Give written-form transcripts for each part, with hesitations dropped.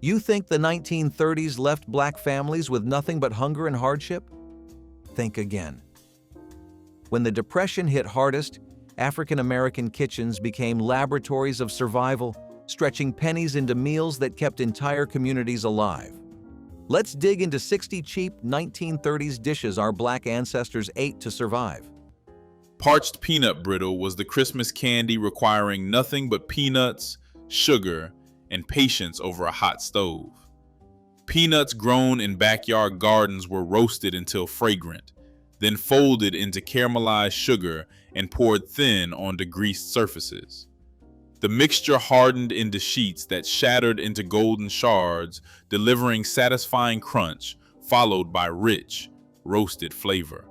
You think the 1930s left black families with nothing but hunger and hardship? Think again. When the Depression hit hardest, African American kitchens became laboratories of survival, stretching pennies into meals that kept entire communities alive. Let's dig into 60 cheap 1930s dishes our black ancestors ate to survive. Parched peanut brittle was the Christmas candy requiring nothing but peanuts, sugar, and patience over a hot stove. Peanuts grown in backyard gardens were roasted until fragrant, then folded into caramelized sugar and poured thin on degreased surfaces. The mixture hardened into sheets that shattered into golden shards, delivering satisfying crunch, followed by rich, roasted flavor.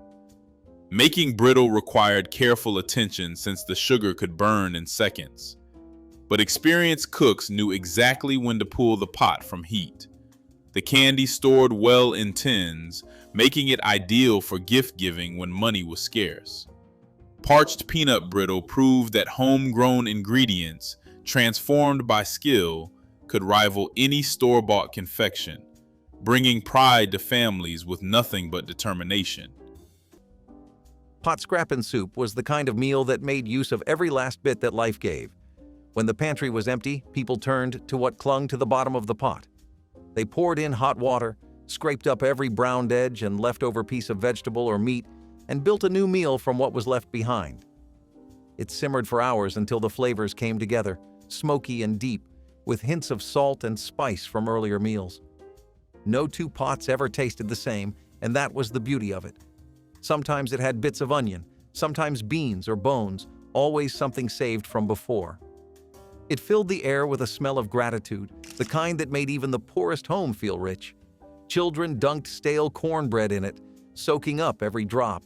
Making brittle required careful attention since the sugar could burn in seconds. But experienced cooks knew exactly when to pull the pot from heat. The candy stored well in tins, making it ideal for gift-giving when money was scarce. Parched peanut brittle proved that homegrown ingredients, transformed by skill, could rival any store-bought confection, bringing pride to families with nothing but determination. Pot scrappin' soup was the kind of meal that made use of every last bit that life gave. When the pantry was empty, people turned to what clung to the bottom of the pot. They poured in hot water, scraped up every browned edge and leftover piece of vegetable or meat, and built a new meal from what was left behind. It simmered for hours until the flavors came together, smoky and deep, with hints of salt and spice from earlier meals. No two pots ever tasted the same, and that was the beauty of it. Sometimes it had bits of onion, sometimes beans or bones, always something saved from before. It filled the air with a smell of gratitude, the kind that made even the poorest home feel rich. Children dunked stale cornbread in it, soaking up every drop.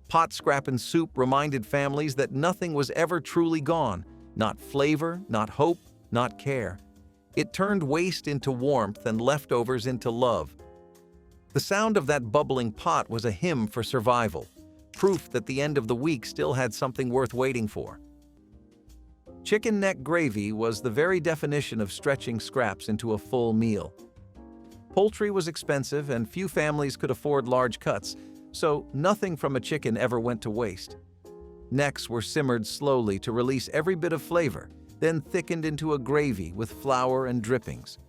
Pot scrappin' soup reminded families that nothing was ever truly gone, not flavor, not hope, not care. It turned waste into warmth and leftovers into love. The sound of that bubbling pot was a hymn for survival, proof that the end of the week still had something worth waiting for. Chicken neck gravy was the very definition of stretching scraps into a full meal. Poultry was expensive and few families could afford large cuts, so nothing from a chicken ever went to waste. Necks were simmered slowly to release every bit of flavor, then thickened into a gravy with flour and drippings.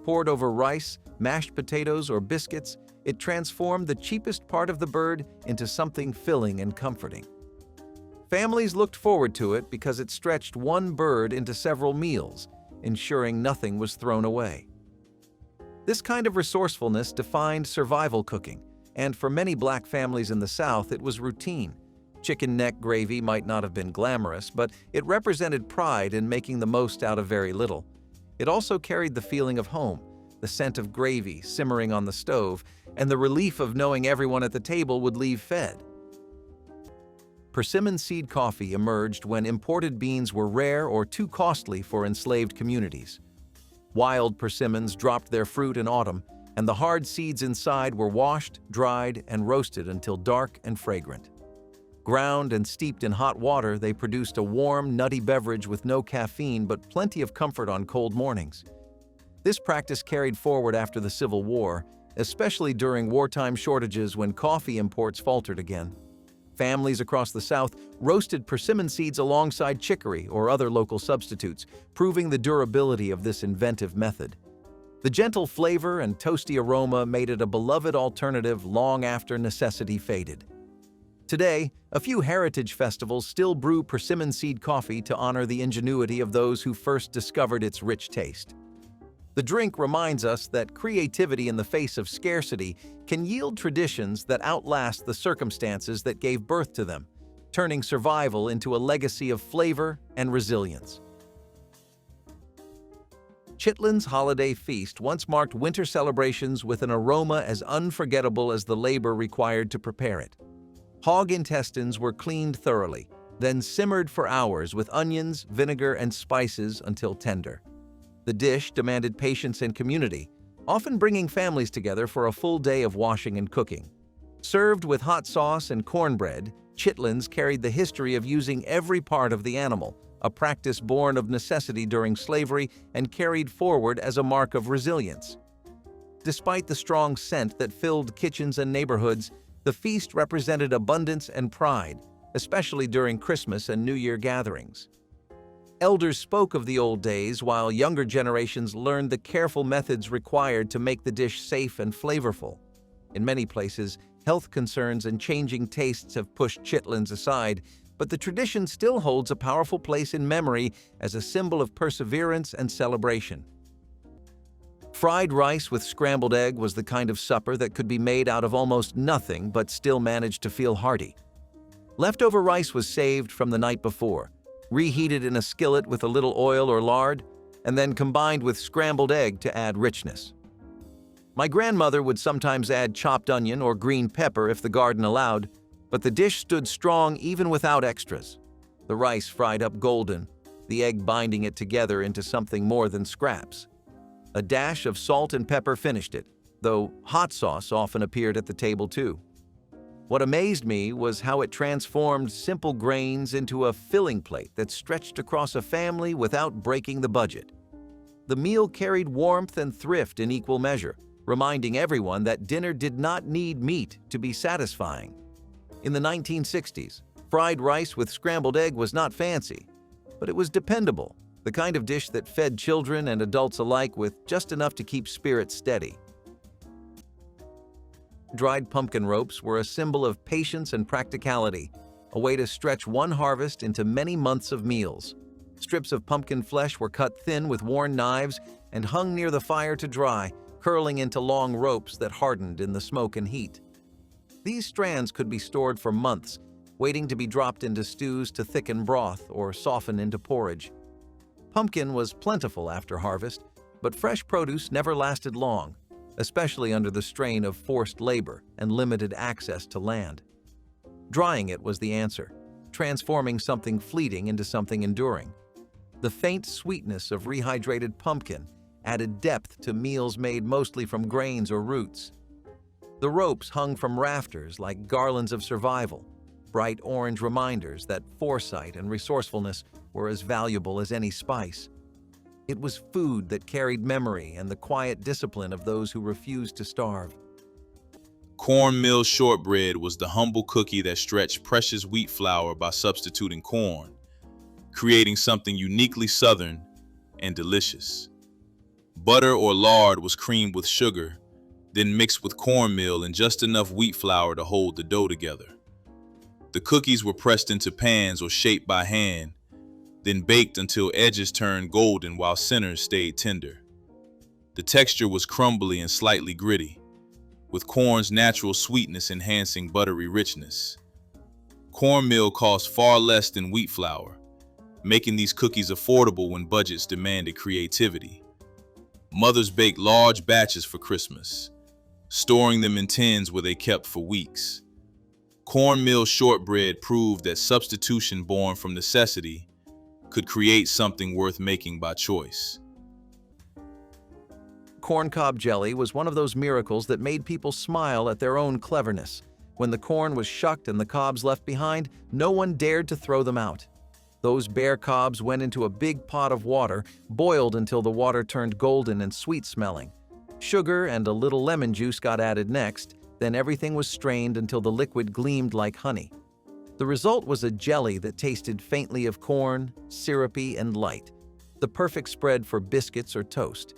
Poured over rice, mashed potatoes, or biscuits, it transformed the cheapest part of the bird into something filling and comforting. Families looked forward to it because it stretched one bird into several meals, ensuring nothing was thrown away. This kind of resourcefulness defined survival cooking, and for many black families in the South, it was routine. Chicken neck gravy might not have been glamorous, but it represented pride in making the most out of very little. It also carried the feeling of home, the scent of gravy simmering on the stove, and the relief of knowing everyone at the table would leave fed. Persimmon seed coffee emerged when imported beans were rare or too costly for enslaved communities. Wild persimmons dropped their fruit in autumn, and the hard seeds inside were washed, dried, and roasted until dark and fragrant. Ground and steeped in hot water, they produced a warm, nutty beverage with no caffeine but plenty of comfort on cold mornings. This practice carried forward after the Civil War, especially during wartime shortages when coffee imports faltered again. Families across the South roasted persimmon seeds alongside chicory or other local substitutes, proving the durability of this inventive method. The gentle flavor and toasty aroma made it a beloved alternative long after necessity faded. Today, a few heritage festivals still brew persimmon seed coffee to honor the ingenuity of those who first discovered its rich taste. The drink reminds us that creativity in the face of scarcity can yield traditions that outlast the circumstances that gave birth to them, turning survival into a legacy of flavor and resilience. Chitlins Holiday Feast once marked winter celebrations with an aroma as unforgettable as the labor required to prepare it. Hog intestines were cleaned thoroughly, then simmered for hours with onions, vinegar, and spices until tender. The dish demanded patience and community, often bringing families together for a full day of washing and cooking. Served with hot sauce and cornbread, chitlins carried the history of using every part of the animal, a practice born of necessity during slavery and carried forward as a mark of resilience. Despite the strong scent that filled kitchens and neighborhoods, the feast represented abundance and pride, especially during Christmas and New Year gatherings. Elders spoke of the old days, while younger generations learned the careful methods required to make the dish safe and flavorful. In many places, health concerns and changing tastes have pushed chitlins aside, but the tradition still holds a powerful place in memory as a symbol of perseverance and celebration. Fried rice with scrambled egg was the kind of supper that could be made out of almost nothing but still managed to feel hearty. Leftover rice was saved from the night before, reheated in a skillet with a little oil or lard, and then combined with scrambled egg to add richness. My grandmother would sometimes add chopped onion or green pepper if the garden allowed, but the dish stood strong even without extras. The rice fried up golden, the egg binding it together into something more than scraps. A dash of salt and pepper finished it, though hot sauce often appeared at the table too. What amazed me was how it transformed simple grains into a filling plate that stretched across a family without breaking the budget. The meal carried warmth and thrift in equal measure, reminding everyone that dinner did not need meat to be satisfying. In the 1960s, fried rice with scrambled egg was not fancy, but it was dependable, the kind of dish that fed children and adults alike with just enough to keep spirits steady. Dried pumpkin ropes were a symbol of patience and practicality, a way to stretch one harvest into many months of meals. Strips of pumpkin flesh were cut thin with worn knives and hung near the fire to dry, curling into long ropes that hardened in the smoke and heat. These strands could be stored for months, waiting to be dropped into stews to thicken broth or soften into porridge. Pumpkin was plentiful after harvest, but fresh produce never lasted long, especially under the strain of forced labor and limited access to land. Drying it was the answer, transforming something fleeting into something enduring. The faint sweetness of rehydrated pumpkin added depth to meals made mostly from grains or roots. The ropes hung from rafters like garlands of survival, bright orange reminders that foresight and resourcefulness were as valuable as any spice. It was food that carried memory and the quiet discipline of those who refused to starve. Cornmeal shortbread was the humble cookie that stretched precious wheat flour by substituting corn, creating something uniquely Southern and delicious. Butter or lard was creamed with sugar, then mixed with cornmeal and just enough wheat flour to hold the dough together. The cookies were pressed into pans or shaped by hand, then baked until edges turned golden while centers stayed tender. The texture was crumbly and slightly gritty, with corn's natural sweetness enhancing buttery richness. Cornmeal cost far less than wheat flour, making these cookies affordable when budgets demanded creativity. Mothers baked large batches for Christmas, storing them in tins where they kept for weeks. Cornmeal shortbread proved that substitution born from necessity could create something worth making by choice. Corncob jelly was one of those miracles that made people smile at their own cleverness. When the corn was shucked and the cobs left behind, no one dared to throw them out. Those bare cobs went into a big pot of water, boiled until the water turned golden and sweet-smelling. Sugar and a little lemon juice got added next, then everything was strained until the liquid gleamed like honey. The result was a jelly that tasted faintly of corn, syrupy and light, the perfect spread for biscuits or toast.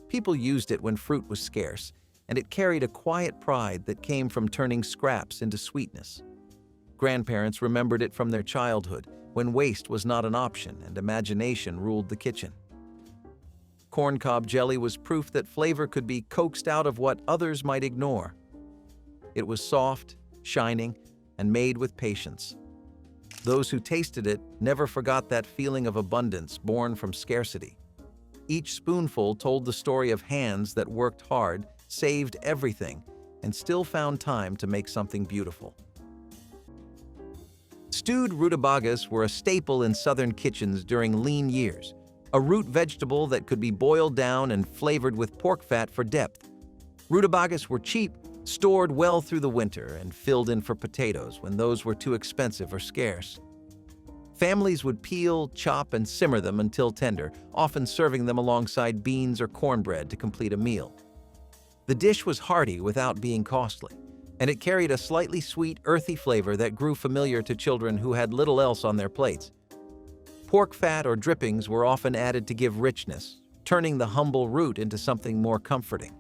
People used it when fruit was scarce, and it carried a quiet pride that came from turning scraps into sweetness. Grandparents remembered it from their childhood, when waste was not an option and imagination ruled the kitchen. Corncob jelly was proof that flavor could be coaxed out of what others might ignore. It was soft, shining, and made with patience. Those who tasted it never forgot that feeling of abundance born from scarcity. Each spoonful told the story of hands that worked hard, saved everything, and still found time to make something beautiful. Stewed rutabagas were a staple in Southern kitchens during lean years, a root vegetable that could be boiled down and flavored with pork fat for depth. Rutabagas were cheap, stored well through the winter, and filled in for potatoes when those were too expensive or scarce. Families would peel, chop, and simmer them until tender, often serving them alongside beans or cornbread to complete a meal. The dish was hearty without being costly, and it carried a slightly sweet, earthy flavor that grew familiar to children who had little else on their plates. Pork fat or drippings were often added to give richness, turning the humble root into something more comforting.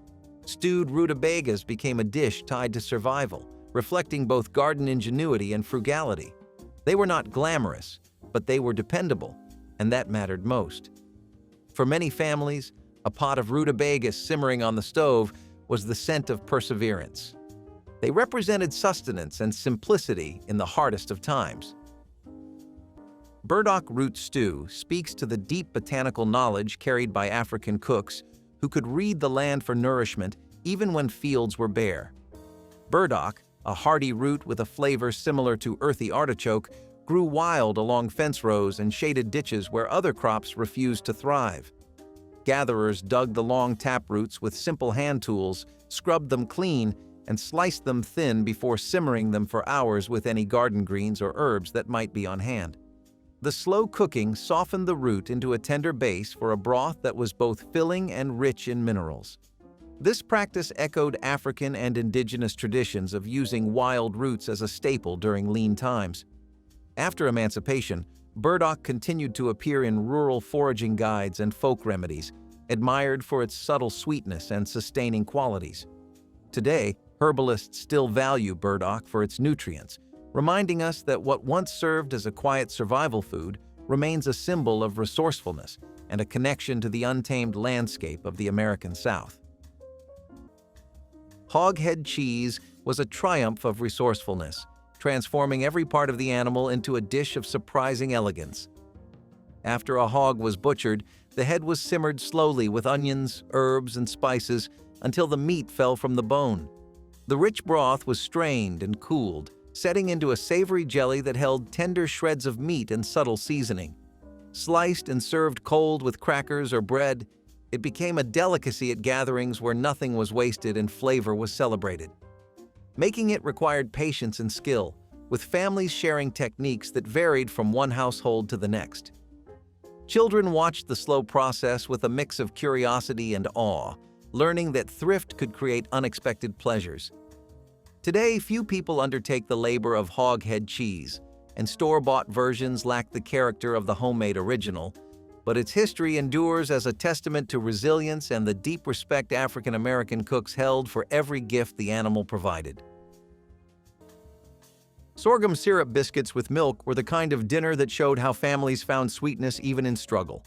Stewed rutabagas became a dish tied to survival, reflecting both garden ingenuity and frugality. They were not glamorous, but they were dependable, and that mattered most. For many families, a pot of rutabagas simmering on the stove was the scent of perseverance. They represented sustenance and simplicity in the hardest of times. Burdock root stew speaks to the deep botanical knowledge carried by African cooks who could read the land for nourishment even when fields were bare. Burdock, a hardy root with a flavor similar to earthy artichoke, grew wild along fence rows and shaded ditches where other crops refused to thrive. Gatherers dug the long taproots with simple hand tools, scrubbed them clean, and sliced them thin before simmering them for hours with any garden greens or herbs that might be on hand. The slow cooking softened the root into a tender base for a broth that was both filling and rich in minerals. This practice echoed African and indigenous traditions of using wild roots as a staple during lean times. After emancipation, burdock continued to appear in rural foraging guides and folk remedies, admired for its subtle sweetness and sustaining qualities. Today, herbalists still value burdock for its nutrients, reminding us that what once served as a quiet survival food remains a symbol of resourcefulness and a connection to the untamed landscape of the American South. Hoghead cheese was a triumph of resourcefulness, transforming every part of the animal into a dish of surprising elegance. After a hog was butchered, the head was simmered slowly with onions, herbs, and spices until the meat fell from the bone. The rich broth was strained and cooled, setting into a savory jelly that held tender shreds of meat and subtle seasoning. Sliced and served cold with crackers or bread, it became a delicacy at gatherings where nothing was wasted and flavor was celebrated. Making it required patience and skill, with families sharing techniques that varied from one household to the next. Children watched the slow process with a mix of curiosity and awe, learning that thrift could create unexpected pleasures. Today, few people undertake the labor of hoghead cheese, and store-bought versions lack the character of the homemade original, but its history endures as a testament to resilience and the deep respect African-American cooks held for every gift the animal provided. Sorghum syrup biscuits with milk were the kind of dinner that showed how families found sweetness even in struggle.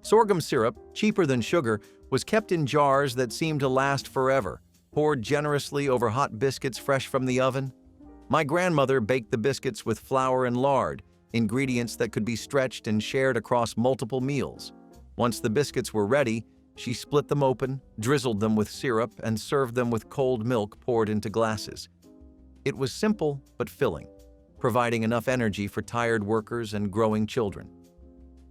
Sorghum syrup, cheaper than sugar, was kept in jars that seemed to last forever, poured generously over hot biscuits fresh from the oven. My grandmother baked the biscuits with flour and lard, ingredients that could be stretched and shared across multiple meals. Once the biscuits were ready, she split them open, drizzled them with syrup, and served them with cold milk poured into glasses. It was simple but filling, providing enough energy for tired workers and growing children.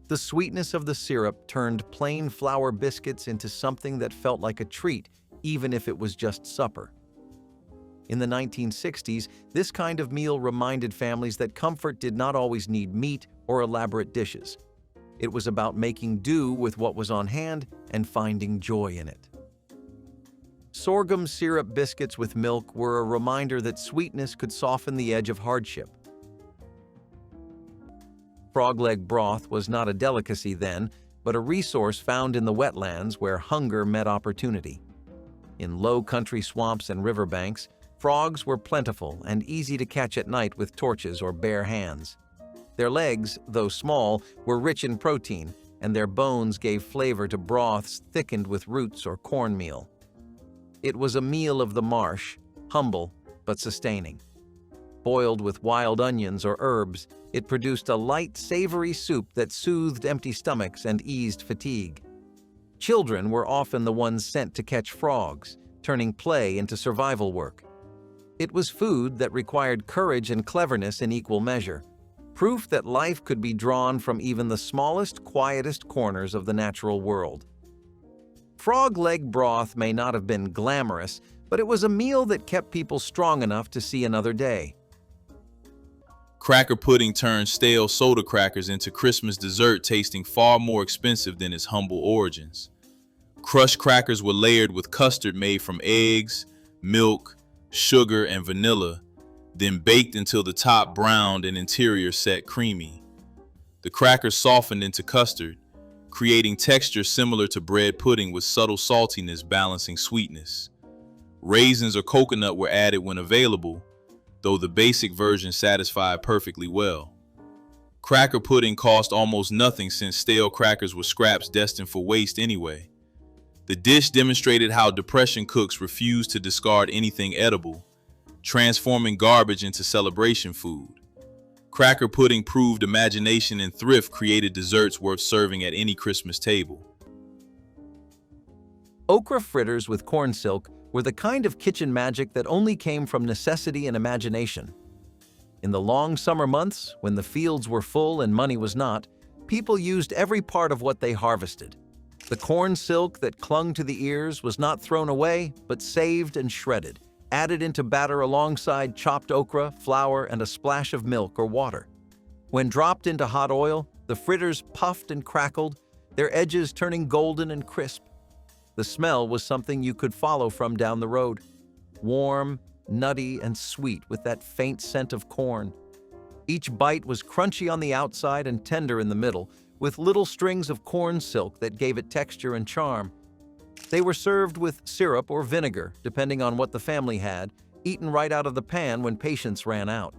The sweetness of the syrup turned plain flour biscuits into something that felt like a treat, even if it was just supper. In the 1960s, this kind of meal reminded families that comfort did not always need meat or elaborate dishes. It was about making do with what was on hand and finding joy in it. Sorghum syrup biscuits with milk were a reminder that sweetness could soften the edge of hardship. Frog leg broth was not a delicacy then, but a resource found in the wetlands where hunger met opportunity. In low country swamps and riverbanks, frogs were plentiful and easy to catch at night with torches or bare hands. Their legs, though small, were rich in protein, and their bones gave flavor to broths thickened with roots or cornmeal. It was a meal of the marsh, humble but sustaining. Boiled with wild onions or herbs, it produced a light, savory soup that soothed empty stomachs and eased fatigue. Children were often the ones sent to catch frogs, turning play into survival work. It was food that required courage and cleverness in equal measure, proof that life could be drawn from even the smallest, quietest corners of the natural world. Frog leg broth may not have been glamorous, but it was a meal that kept people strong enough to see another day. Cracker pudding turned stale soda crackers into Christmas dessert, tasting far more expensive than its humble origins. Crushed crackers were layered with custard made from eggs, milk, sugar, and vanilla, then baked until the top browned and interior set creamy. The crackers softened into custard, creating texture similar to bread pudding with subtle saltiness balancing sweetness. Raisins or coconut were added when available, though the basic version satisfied perfectly well. Cracker pudding cost almost nothing since stale crackers were scraps destined for waste anyway. The dish demonstrated how depression cooks refuse to discard anything edible, transforming garbage into celebration food. Cracker pudding proved imagination and thrift created desserts worth serving at any Christmas table. Okra fritters with corn silk were the kind of kitchen magic that only came from necessity and imagination. In the long summer months, when the fields were full and money was not, people used every part of what they harvested. The corn silk that clung to the ears was not thrown away, but saved and shredded, added into batter alongside chopped okra, flour, and a splash of milk or water. When dropped into hot oil, the fritters puffed and crackled, their edges turning golden and crisp. The smell was something you could follow from down the road. Warm, nutty, and sweet with that faint scent of corn. Each bite was crunchy on the outside and tender in the middle, with little strings of corn silk that gave it texture and charm. They were served with syrup or vinegar, depending on what the family had, eaten right out of the pan when patience ran out.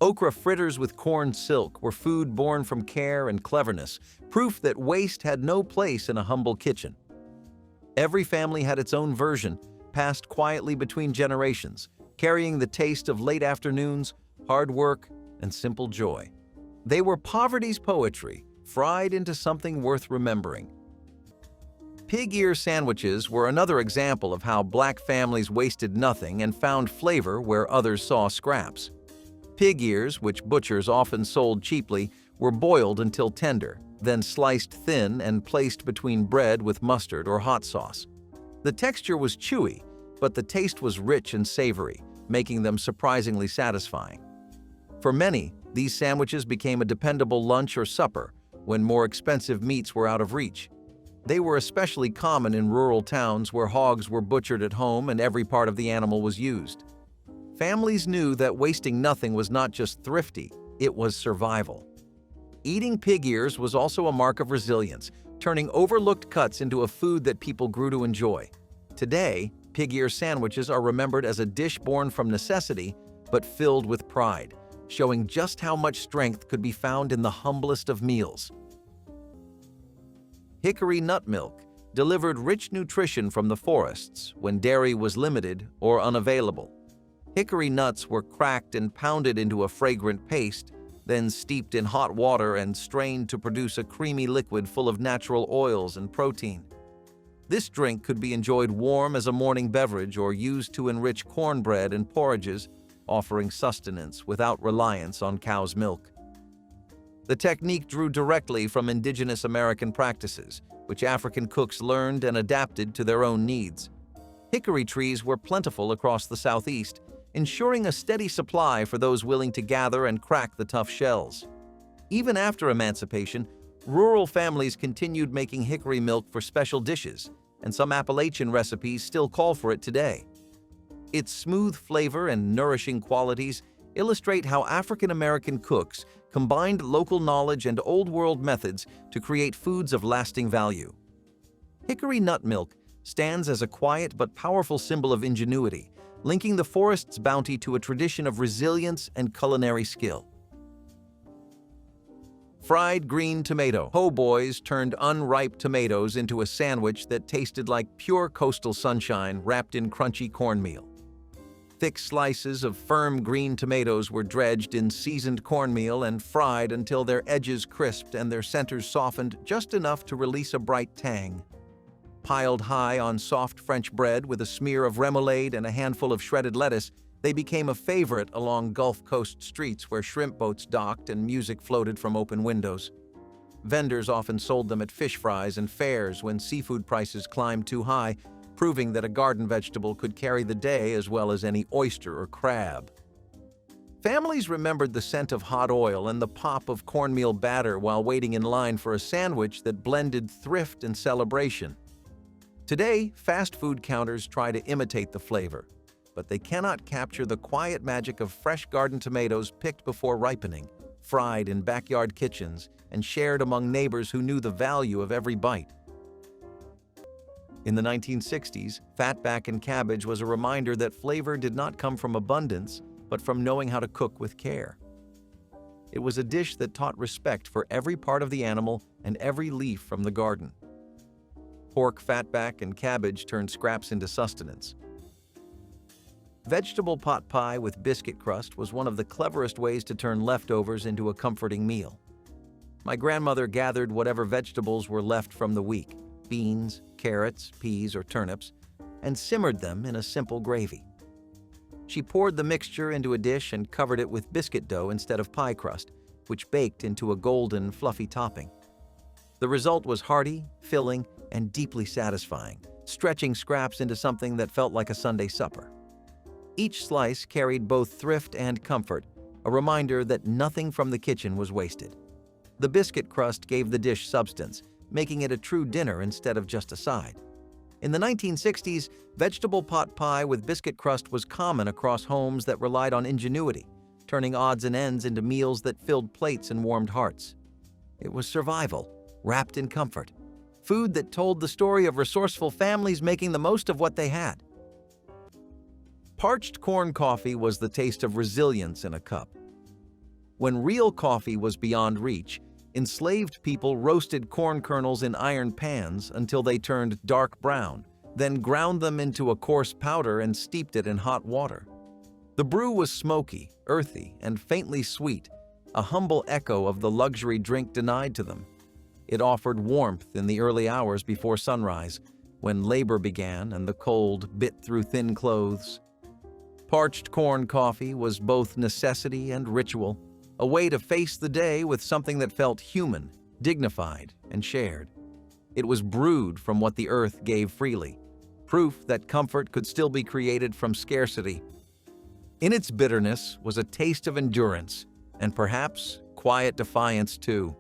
Okra fritters with corn silk were food born from care and cleverness, proof that waste had no place in a humble kitchen. Every family had its own version, passed quietly between generations, carrying the taste of late afternoons, hard work, and simple joy. They were poverty's poetry, fried into something worth remembering. Pig ear sandwiches were another example of how Black families wasted nothing and found flavor where others saw scraps. Pig ears, which butchers often sold cheaply, were boiled until tender, then sliced thin and placed between bread with mustard or hot sauce. The texture was chewy, but the taste was rich and savory, making them surprisingly satisfying. For many, these sandwiches became a dependable lunch or supper when more expensive meats were out of reach. They were especially common in rural towns where hogs were butchered at home and every part of the animal was used. Families knew that wasting nothing was not just thrifty, it was survival. Eating pig ears was also a mark of resilience, turning overlooked cuts into a food that people grew to enjoy. Today, pig ear sandwiches are remembered as a dish born from necessity, but filled with pride, showing just how much strength could be found in the humblest of meals. Hickory nut milk delivered rich nutrition from the forests when dairy was limited or unavailable. Hickory nuts were cracked and pounded into a fragrant paste, then steeped in hot water and strained to produce a creamy liquid full of natural oils and protein. This drink could be enjoyed warm as a morning beverage or used to enrich cornbread and porridges, offering sustenance without reliance on cow's milk. The technique drew directly from indigenous American practices, which African cooks learned and adapted to their own needs. Hickory trees were plentiful across the Southeast, ensuring a steady supply for those willing to gather and crack the tough shells. Even after emancipation, rural families continued making hickory milk for special dishes, and some Appalachian recipes still call for it today. Its smooth flavor and nourishing qualities illustrate how African American cooks combined local knowledge and old-world methods to create foods of lasting value. Hickory nut milk stands as a quiet but powerful symbol of ingenuity, linking the forest's bounty to a tradition of resilience and culinary skill. Fried green tomato. Po' boys turned unripe tomatoes into a sandwich that tasted like pure coastal sunshine wrapped in crunchy cornmeal. Thick slices of firm green tomatoes were dredged in seasoned cornmeal and fried until their edges crisped and their centers softened just enough to release a bright tang. Piled high on soft French bread with a smear of remoulade and a handful of shredded lettuce, they became a favorite along Gulf Coast streets where shrimp boats docked and music floated from open windows. Vendors often sold them at fish fries and fairs when seafood prices climbed too high, proving that a garden vegetable could carry the day as well as any oyster or crab. Families remembered the scent of hot oil and the pop of cornmeal batter while waiting in line for a sandwich that blended thrift and celebration. Today, fast food counters try to imitate the flavor, but they cannot capture the quiet magic of fresh garden tomatoes picked before ripening, fried in backyard kitchens, and shared among neighbors who knew the value of every bite. In the 1960s, fatback and cabbage was a reminder that flavor did not come from abundance, but from knowing how to cook with care. It was a dish that taught respect for every part of the animal and every leaf from the garden. Pork, fatback, and cabbage turned scraps into sustenance. Vegetable pot pie with biscuit crust was one of the cleverest ways to turn leftovers into a comforting meal. My grandmother gathered whatever vegetables were left from the week, beans, carrots, peas, or turnips, and simmered them in a simple gravy. She poured the mixture into a dish and covered it with biscuit dough instead of pie crust, which baked into a golden, fluffy topping. The result was hearty, filling, and deeply satisfying, stretching scraps into something that felt like a Sunday supper. Each slice carried both thrift and comfort, a reminder that nothing from the kitchen was wasted. The biscuit crust gave the dish substance, making it a true dinner instead of just a side. In the 1960s, vegetable pot pie with biscuit crust was common across homes that relied on ingenuity, turning odds and ends into meals that filled plates and warmed hearts. It was survival, wrapped in comfort. Food that told the story of resourceful families making the most of what they had. Parched corn coffee was the taste of resilience in a cup. When real coffee was beyond reach, enslaved people roasted corn kernels in iron pans until they turned dark brown, then ground them into a coarse powder and steeped it in hot water. The brew was smoky, earthy, and faintly sweet, a humble echo of the luxury drink denied to them. It offered warmth in the early hours before sunrise, when labor began and the cold bit through thin clothes. Parched corn coffee was both necessity and ritual, a way to face the day with something that felt human, dignified, and shared. It was brewed from what the earth gave freely, proof that comfort could still be created from scarcity. In its bitterness was a taste of endurance, and perhaps quiet defiance too.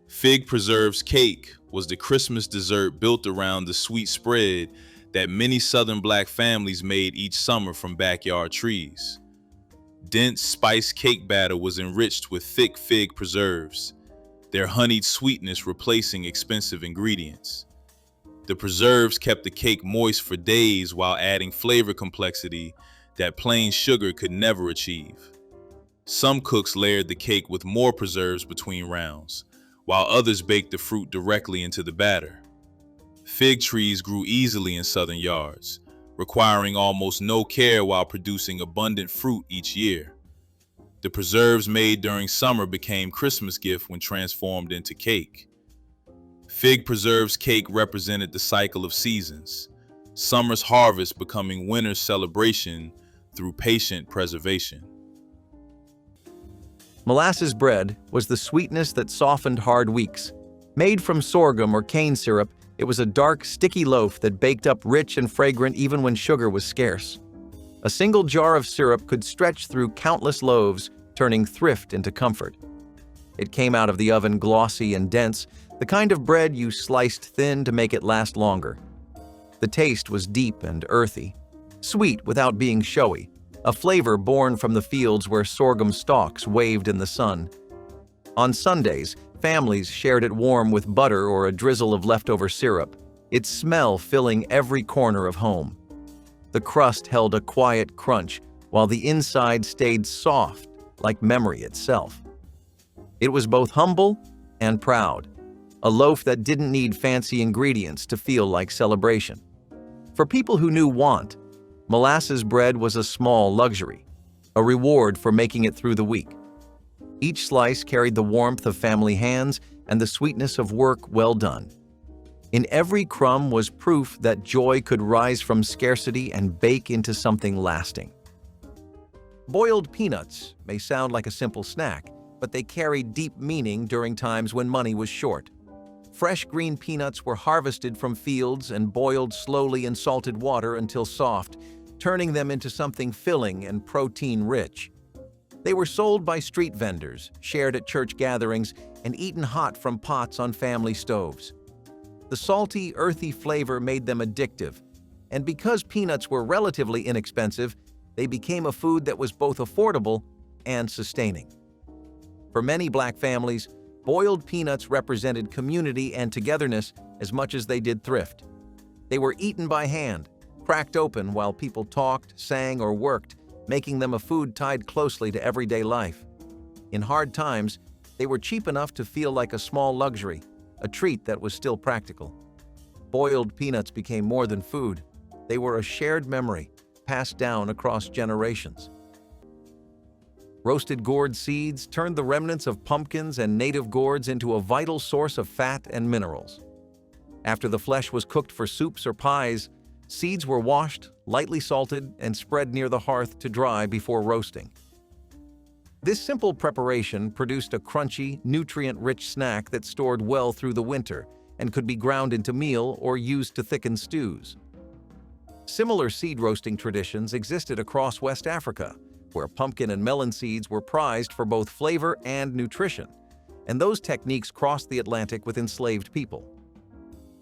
Fig preserves cake was the Christmas dessert built around the sweet spread that many Southern Black families made each summer from backyard trees. Dense spiced cake batter was enriched with thick fig preserves, their honeyed sweetness replacing expensive ingredients. The preserves kept the cake moist for days while adding flavor complexity that plain sugar could never achieve. Some cooks layered the cake with more preserves between rounds, while others baked the fruit directly into the batter. Fig trees grew easily in Southern yards, requiring almost no care while producing abundant fruit each year. The preserves made during summer became Christmas gift when transformed into cake. Fig preserves cake represented the cycle of seasons, summer's harvest becoming winter's celebration through patient preservation. Molasses bread was the sweetness that softened hard weeks. Made from sorghum or cane syrup, it was a dark, sticky loaf that baked up rich and fragrant even when sugar was scarce. A single jar of syrup could stretch through countless loaves, turning thrift into comfort. It came out of the oven glossy and dense, the kind of bread you sliced thin to make it last longer. The taste was deep and earthy, sweet without being showy, a flavor born from the fields where sorghum stalks waved in the sun. On Sundays, families shared it warm with butter or a drizzle of leftover syrup, its smell filling every corner of home. The crust held a quiet crunch, while the inside stayed soft, like memory itself. It was both humble and proud, a loaf that didn't need fancy ingredients to feel like celebration. For people who knew want, molasses bread was a small luxury, a reward for making it through the week. Each slice carried the warmth of family hands and the sweetness of work well done. In every crumb was proof that joy could rise from scarcity and bake into something lasting. Boiled peanuts may sound like a simple snack, but they carried deep meaning during times when money was short. Fresh green peanuts were harvested from fields and boiled slowly in salted water until soft, turning them into something filling and protein-rich. They were sold by street vendors, shared at church gatherings, and eaten hot from pots on family stoves. The salty, earthy flavor made them addictive, and because peanuts were relatively inexpensive, they became a food that was both affordable and sustaining. For many Black families, boiled peanuts represented community and togetherness as much as they did thrift. They were eaten by hand, cracked open while people talked, sang, or worked, making them a food tied closely to everyday life. In hard times, they were cheap enough to feel like a small luxury, a treat that was still practical. Boiled peanuts became more than food. They were a shared memory, passed down across generations. Roasted gourd seeds turned the remnants of pumpkins and native gourds into a vital source of fat and minerals. After the flesh was cooked for soups or pies, seeds were washed, lightly salted, and spread near the hearth to dry before roasting. This simple preparation produced a crunchy, nutrient-rich snack that stored well through the winter and could be ground into meal or used to thicken stews. Similar seed roasting traditions existed across West Africa, where pumpkin and melon seeds were prized for both flavor and nutrition, and those techniques crossed the Atlantic with enslaved people.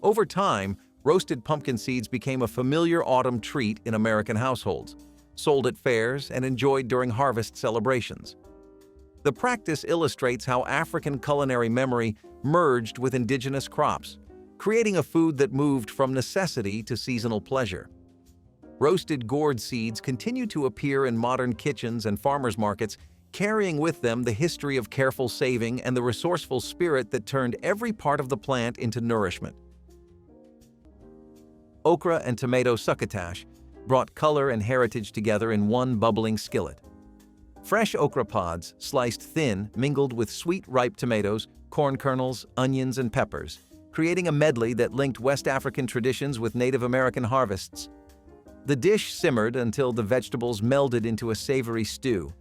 Over time, roasted pumpkin seeds became a familiar autumn treat in American households, sold at fairs and enjoyed during harvest celebrations. The practice illustrates how African culinary memory merged with indigenous crops, creating a food that moved from necessity to seasonal pleasure. Roasted gourd seeds continue to appear in modern kitchens and farmers markets, carrying with them the history of careful saving and the resourceful spirit that turned every part of the plant into nourishment. Okra and tomato succotash brought color and heritage together in one bubbling skillet. Fresh okra pods, sliced thin, mingled with sweet ripe tomatoes, corn kernels, onions, and peppers, creating a medley that linked West African traditions with Native American harvests. The dish simmered until the vegetables melded into a savory stew,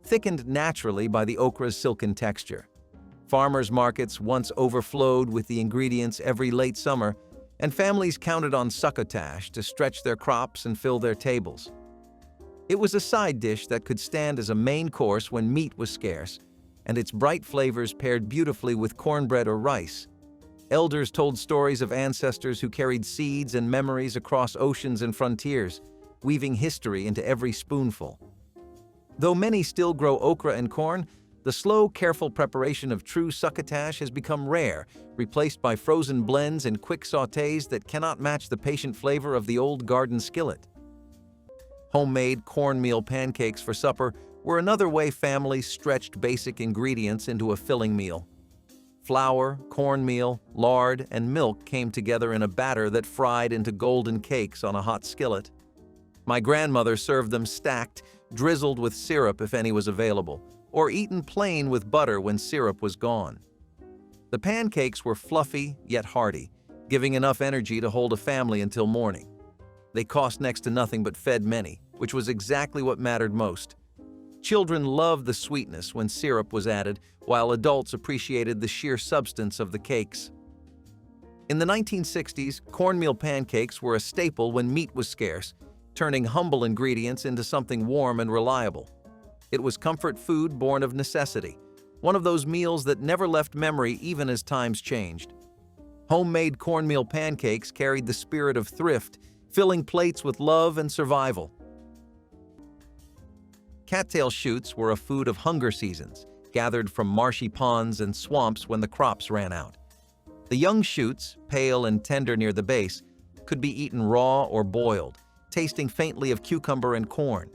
thickened naturally by the okra's silken texture. Farmers' markets once overflowed with the ingredients every late summer, and families counted on succotash to stretch their crops and fill their tables. It was a side dish that could stand as a main course when meat was scarce, and its bright flavors paired beautifully with cornbread or rice. Elders told stories of ancestors who carried seeds and memories across oceans and frontiers, weaving history into every spoonful. Though many still grow okra and corn, the slow, careful preparation of true succotash has become rare, replaced by frozen blends and quick sautés that cannot match the patient flavor of the old garden skillet. Homemade cornmeal pancakes for supper were another way families stretched basic ingredients into a filling meal. Flour, cornmeal, lard, and milk came together in a batter that fried into golden cakes on a hot skillet. My grandmother served them stacked, drizzled with syrup if any was available, or eaten plain with butter when syrup was gone. The pancakes were fluffy yet hearty, giving enough energy to hold a family until morning. They cost next to nothing but fed many, which was exactly what mattered most. Children loved the sweetness when syrup was added, while adults appreciated the sheer substance of the cakes. In the 1960s, cornmeal pancakes were a staple when meat was scarce, turning humble ingredients into something warm and reliable. It was comfort food born of necessity, one of those meals that never left memory even as times changed. Homemade cornmeal pancakes carried the spirit of thrift, filling plates with love and survival. Cattail shoots were a food of hunger seasons, gathered from marshy ponds and swamps when the crops ran out. The young shoots, pale and tender near the base, could be eaten raw or boiled, tasting faintly of cucumber and corn.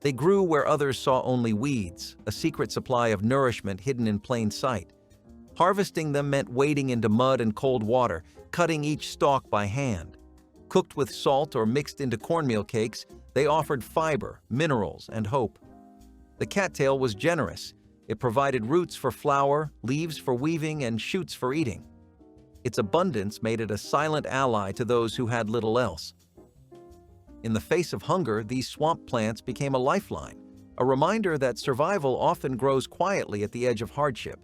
They grew where others saw only weeds, a secret supply of nourishment hidden in plain sight. Harvesting them meant wading into mud and cold water, cutting each stalk by hand. Cooked with salt or mixed into cornmeal cakes, they offered fiber, minerals, and hope. The cattail was generous. It provided roots for flour, leaves for weaving, and shoots for eating. Its abundance made it a silent ally to those who had little else. In the face of hunger, these swamp plants became a lifeline, a reminder that survival often grows quietly at the edge of hardship.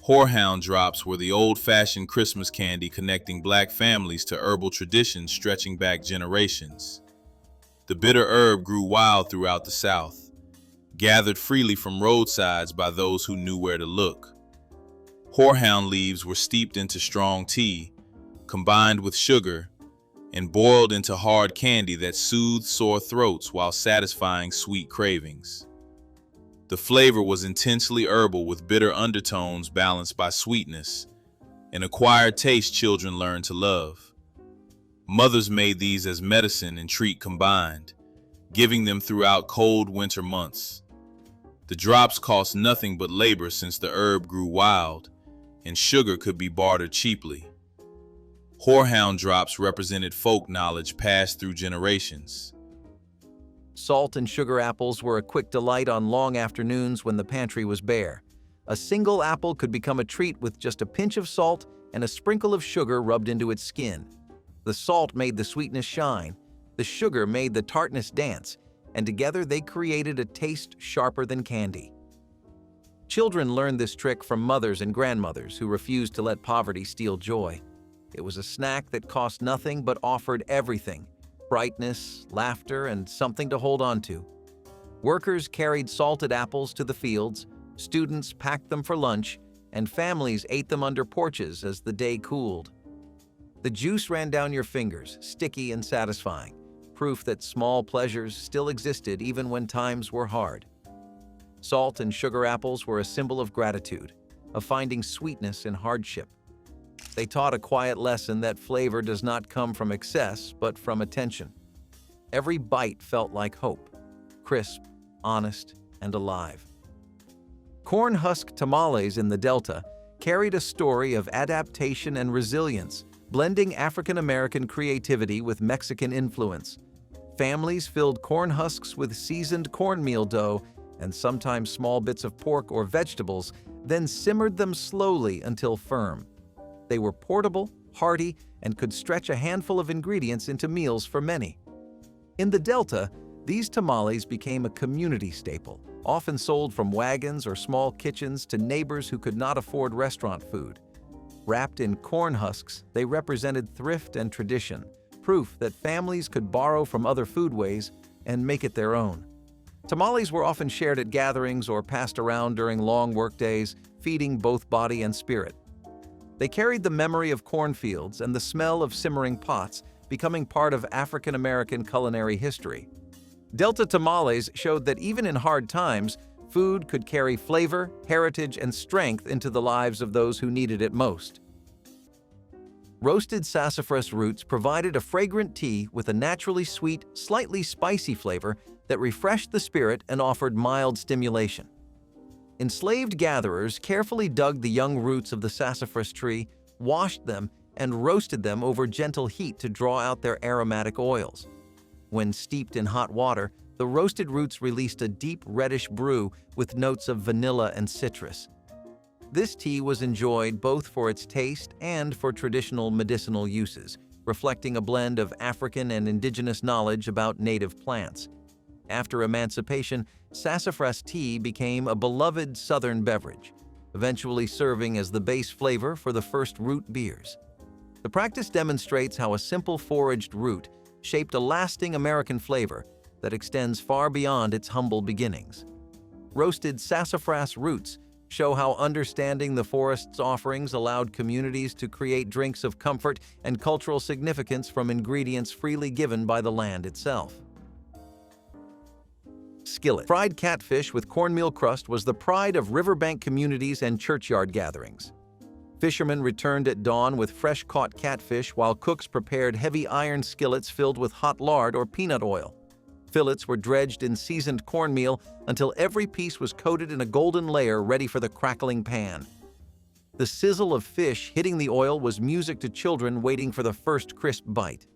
Horehound drops were the old-fashioned Christmas candy connecting Black families to herbal traditions stretching back generations. The bitter herb grew wild throughout the South, gathered freely from roadsides by those who knew where to look. Horehound leaves were steeped into strong tea, combined with sugar, and boiled into hard candy that soothed sore throats while satisfying sweet cravings. The flavor was intensely herbal with bitter undertones balanced by sweetness, an acquired taste children learned to love. Mothers made these as medicine and treat combined, giving them throughout cold winter months. The drops cost nothing but labor since the herb grew wild, and sugar could be bartered cheaply. Horehound drops represented folk knowledge passed through generations. Salt and sugar apples were a quick delight on long afternoons when the pantry was bare. A single apple could become a treat with just a pinch of salt and a sprinkle of sugar rubbed into its skin. The salt made the sweetness shine, the sugar made the tartness dance, and together they created a taste sharper than candy. Children learned this trick from mothers and grandmothers who refused to let poverty steal joy. It was a snack that cost nothing but offered everything: brightness, laughter, and something to hold on to. Workers carried salted apples to the fields, students packed them for lunch, and families ate them under porches as the day cooled. The juice ran down your fingers, sticky and satisfying, proof that small pleasures still existed even when times were hard. Salt and sugar apples were a symbol of gratitude, of finding sweetness in hardship. They taught a quiet lesson that flavor does not come from excess, but from attention. Every bite felt like hope, crisp, honest, and alive. Corn husk tamales in the Delta carried a story of adaptation and resilience, blending African-American creativity with Mexican influence. Families filled corn husks with seasoned cornmeal dough and sometimes small bits of pork or vegetables, then simmered them slowly until firm. They were portable, hearty, and could stretch a handful of ingredients into meals for many. In the Delta, these tamales became a community staple, often sold from wagons or small kitchens to neighbors who could not afford restaurant food. Wrapped in corn husks, they represented thrift and tradition, proof that families could borrow from other foodways and make it their own. Tamales were often shared at gatherings or passed around during long workdays, feeding both body and spirit. They carried the memory of cornfields and the smell of simmering pots, becoming part of African-American culinary history. Delta tamales showed that even in hard times, food could carry flavor, heritage, and strength into the lives of those who needed it most. Roasted sassafras roots provided a fragrant tea with a naturally sweet, slightly spicy flavor that refreshed the spirit and offered mild stimulation. Enslaved gatherers carefully dug the young roots of the sassafras tree, washed them, and roasted them over gentle heat to draw out their aromatic oils. When steeped in hot water, the roasted roots released a deep reddish brew with notes of vanilla and citrus. This tea was enjoyed both for its taste and for traditional medicinal uses, reflecting a blend of African and indigenous knowledge about native plants. After emancipation, sassafras tea became a beloved Southern beverage, eventually serving as the base flavor for the first root beers. The practice demonstrates how a simple foraged root shaped a lasting American flavor that extends far beyond its humble beginnings. Roasted sassafras roots show how understanding the forest's offerings allowed communities to create drinks of comfort and cultural significance from ingredients freely given by the land itself. Skillet. Fried catfish with cornmeal crust was the pride of riverbank communities and churchyard gatherings. Fishermen returned at dawn with fresh-caught catfish while cooks prepared heavy iron skillets filled with hot lard or peanut oil. Fillets were dredged in seasoned cornmeal until every piece was coated in a golden layer ready for the crackling pan. The sizzle of fish hitting the oil was music to children waiting for the first crisp bite.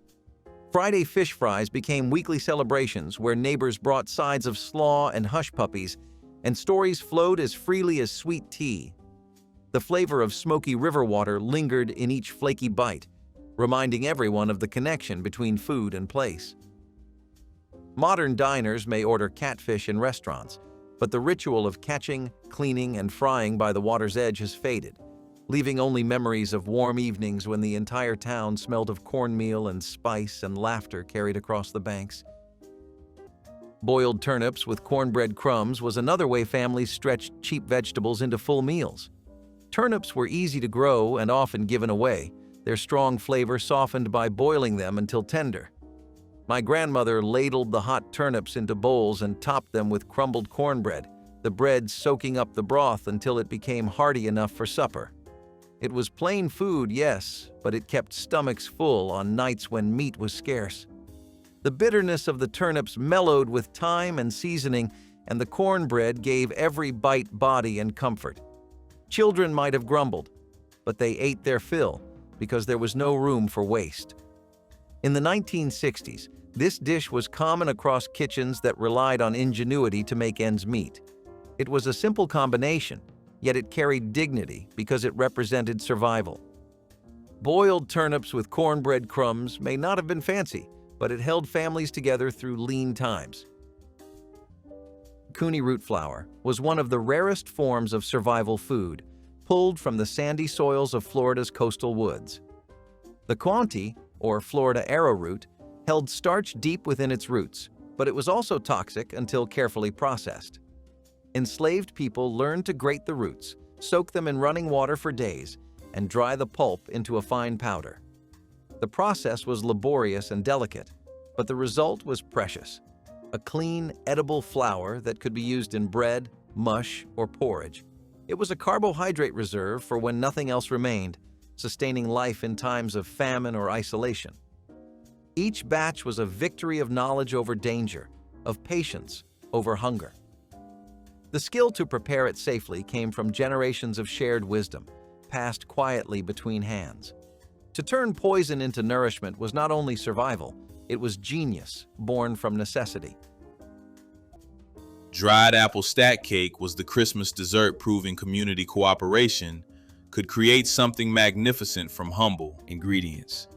Friday fish fries became weekly celebrations where neighbors brought sides of slaw and hush puppies, and stories flowed as freely as sweet tea. The flavor of smoky river water lingered in each flaky bite, reminding everyone of the connection between food and place. Modern diners may order catfish in restaurants, but the ritual of catching, cleaning, and frying by the water's edge has faded, leaving only memories of warm evenings when the entire town smelled of cornmeal and spice and laughter carried across the banks. Boiled turnips with cornbread crumbs was another way families stretched cheap vegetables into full meals. Turnips were easy to grow and often given away, their strong flavor softened by boiling them until tender. My grandmother ladled the hot turnips into bowls and topped them with crumbled cornbread, the bread soaking up the broth until it became hearty enough for supper. It was plain food, yes, but it kept stomachs full on nights when meat was scarce. The bitterness of the turnips mellowed with thyme and seasoning, and the cornbread gave every bite body and comfort. Children might have grumbled, but they ate their fill because there was no room for waste. In the 1960s, this dish was common across kitchens that relied on ingenuity to make ends meet. It was a simple combination, yet it carried dignity because it represented survival. Boiled turnips with cornbread crumbs may not have been fancy, but it held families together through lean times. Cooney root flour was one of the rarest forms of survival food, pulled from the sandy soils of Florida's coastal woods. The Cooney, or Florida arrowroot, held starch deep within its roots, but it was also toxic until carefully processed. Enslaved people learned to grate the roots, soak them in running water for days, and dry the pulp into a fine powder. The process was laborious and delicate, but the result was precious: a clean, edible flour that could be used in bread, mush, or porridge. It was a carbohydrate reserve for when nothing else remained, sustaining life in times of famine or isolation. Each batch was a victory of knowledge over danger, of patience over hunger. The skill to prepare it safely came from generations of shared wisdom, passed quietly between hands. To turn poison into nourishment was not only survival, it was genius born from necessity. Dried apple stack cake was the Christmas dessert, proving community cooperation could create something magnificent from humble ingredients.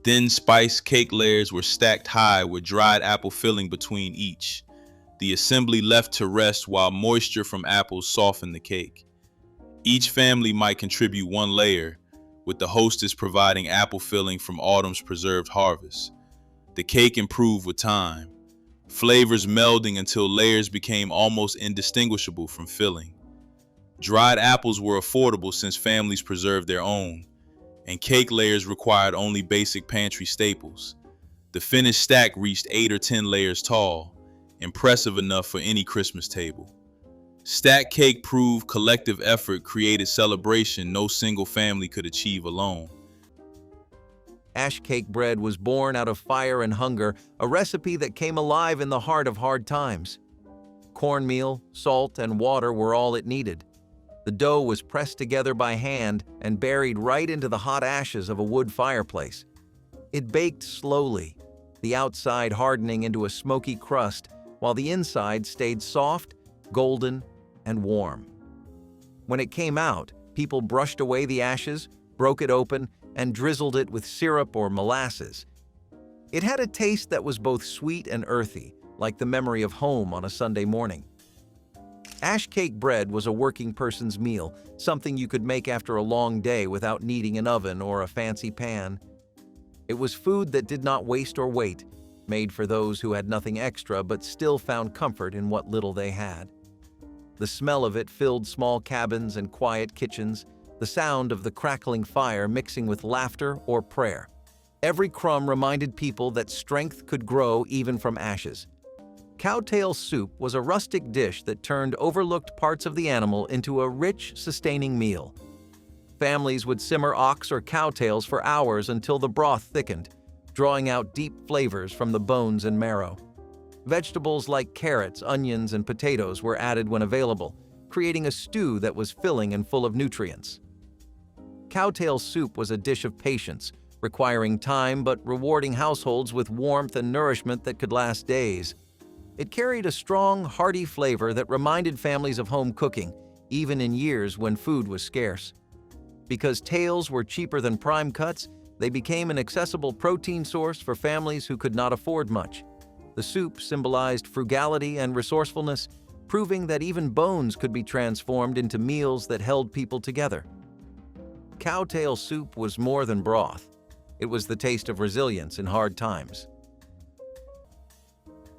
Thin spiced cake layers were stacked high with dried apple filling between each. The assembly left to rest while moisture from apples softened the cake. Each family might contribute one layer, with the hostess providing apple filling from autumn's preserved harvest. The cake improved with time, flavors melding until layers became almost indistinguishable from filling. Dried apples were affordable since families preserved their own, and cake layers required only basic pantry staples. The finished stack reached 8 or 10 layers tall, impressive enough for any Christmas table. Stack cake proved collective effort created celebration no single family could achieve alone. Ash cake bread was born out of fire and hunger, a recipe that came alive in the heart of hard times. Cornmeal, salt, and water were all it needed. The dough was pressed together by hand and buried right into the hot ashes of a wood fireplace. It baked slowly, the outside hardening into a smoky crust, while the inside stayed soft, golden, and warm. When it came out, people brushed away the ashes, broke it open, and drizzled it with syrup or molasses. It had a taste that was both sweet and earthy, like the memory of home on a Sunday morning. Ash cake bread was a working person's meal, something you could make after a long day without needing an oven or a fancy pan. It was food that did not waste or wait, made for those who had nothing extra but still found comfort in what little they had. The smell of it filled small cabins and quiet kitchens, the sound of the crackling fire mixing with laughter or prayer. Every crumb reminded people that strength could grow even from ashes. Cowtail soup was a rustic dish that turned overlooked parts of the animal into a rich, sustaining meal. Families would simmer ox or cow tails for hours until the broth thickened, drawing out deep flavors from the bones and marrow. Vegetables like carrots, onions, and potatoes were added when available, creating a stew that was filling and full of nutrients. Cowtail soup was a dish of patience, requiring time but rewarding households with warmth and nourishment that could last days. It carried a strong, hearty flavor that reminded families of home cooking, even in years when food was scarce. Because tails were cheaper than prime cuts, they became an accessible protein source for families who could not afford much. The soup symbolized frugality and resourcefulness, proving that even bones could be transformed into meals that held people together. Cowtail soup was more than broth. It was the taste of resilience in hard times.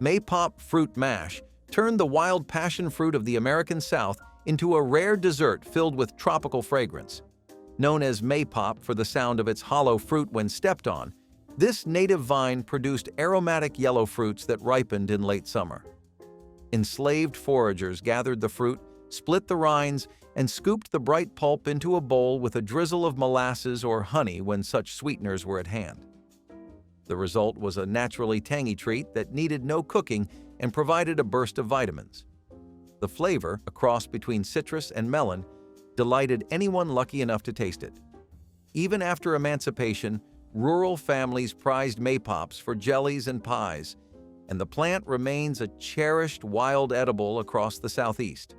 Maypop fruit mash turned the wild passion fruit of the American South into a rare dessert filled with tropical fragrance. Known as maypop for the sound of its hollow fruit when stepped on, this native vine produced aromatic yellow fruits that ripened in late summer. Enslaved foragers gathered the fruit, split the rinds, and scooped the bright pulp into a bowl with a drizzle of molasses or honey when such sweeteners were at hand. The result was a naturally tangy treat that needed no cooking and provided a burst of vitamins. The flavor, a cross between citrus and melon, delighted anyone lucky enough to taste it. Even after emancipation, rural families prized maypops for jellies and pies, and the plant remains a cherished wild edible across the Southeast.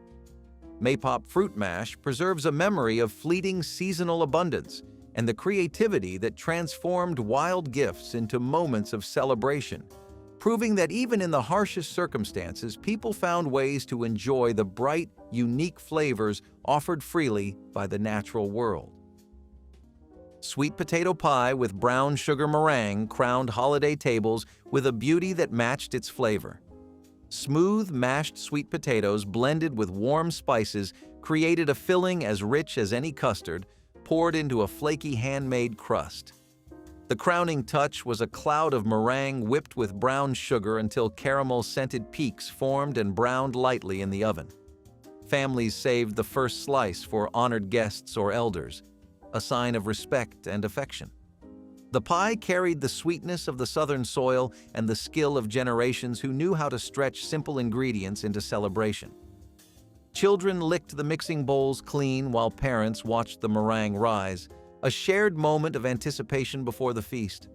Maypop fruit mash preserves a memory of fleeting seasonal abundance and the creativity that transformed wild gifts into moments of celebration, proving that even in the harshest circumstances, people found ways to enjoy the bright, unique flavors offered freely by the natural world. Sweet potato pie with brown sugar meringue crowned holiday tables with a beauty that matched its flavor. Smooth, mashed sweet potatoes blended with warm spices created a filling as rich as any custard, poured into a flaky handmade crust. The crowning touch was a cloud of meringue whipped with brown sugar until caramel-scented peaks formed and browned lightly in the oven. Families saved the first slice for honored guests or elders, a sign of respect and affection. The pie carried the sweetness of the southern soil and the skill of generations who knew how to stretch simple ingredients into celebration. Children licked the mixing bowls clean while parents watched the meringue rise, a shared moment of anticipation before the feast.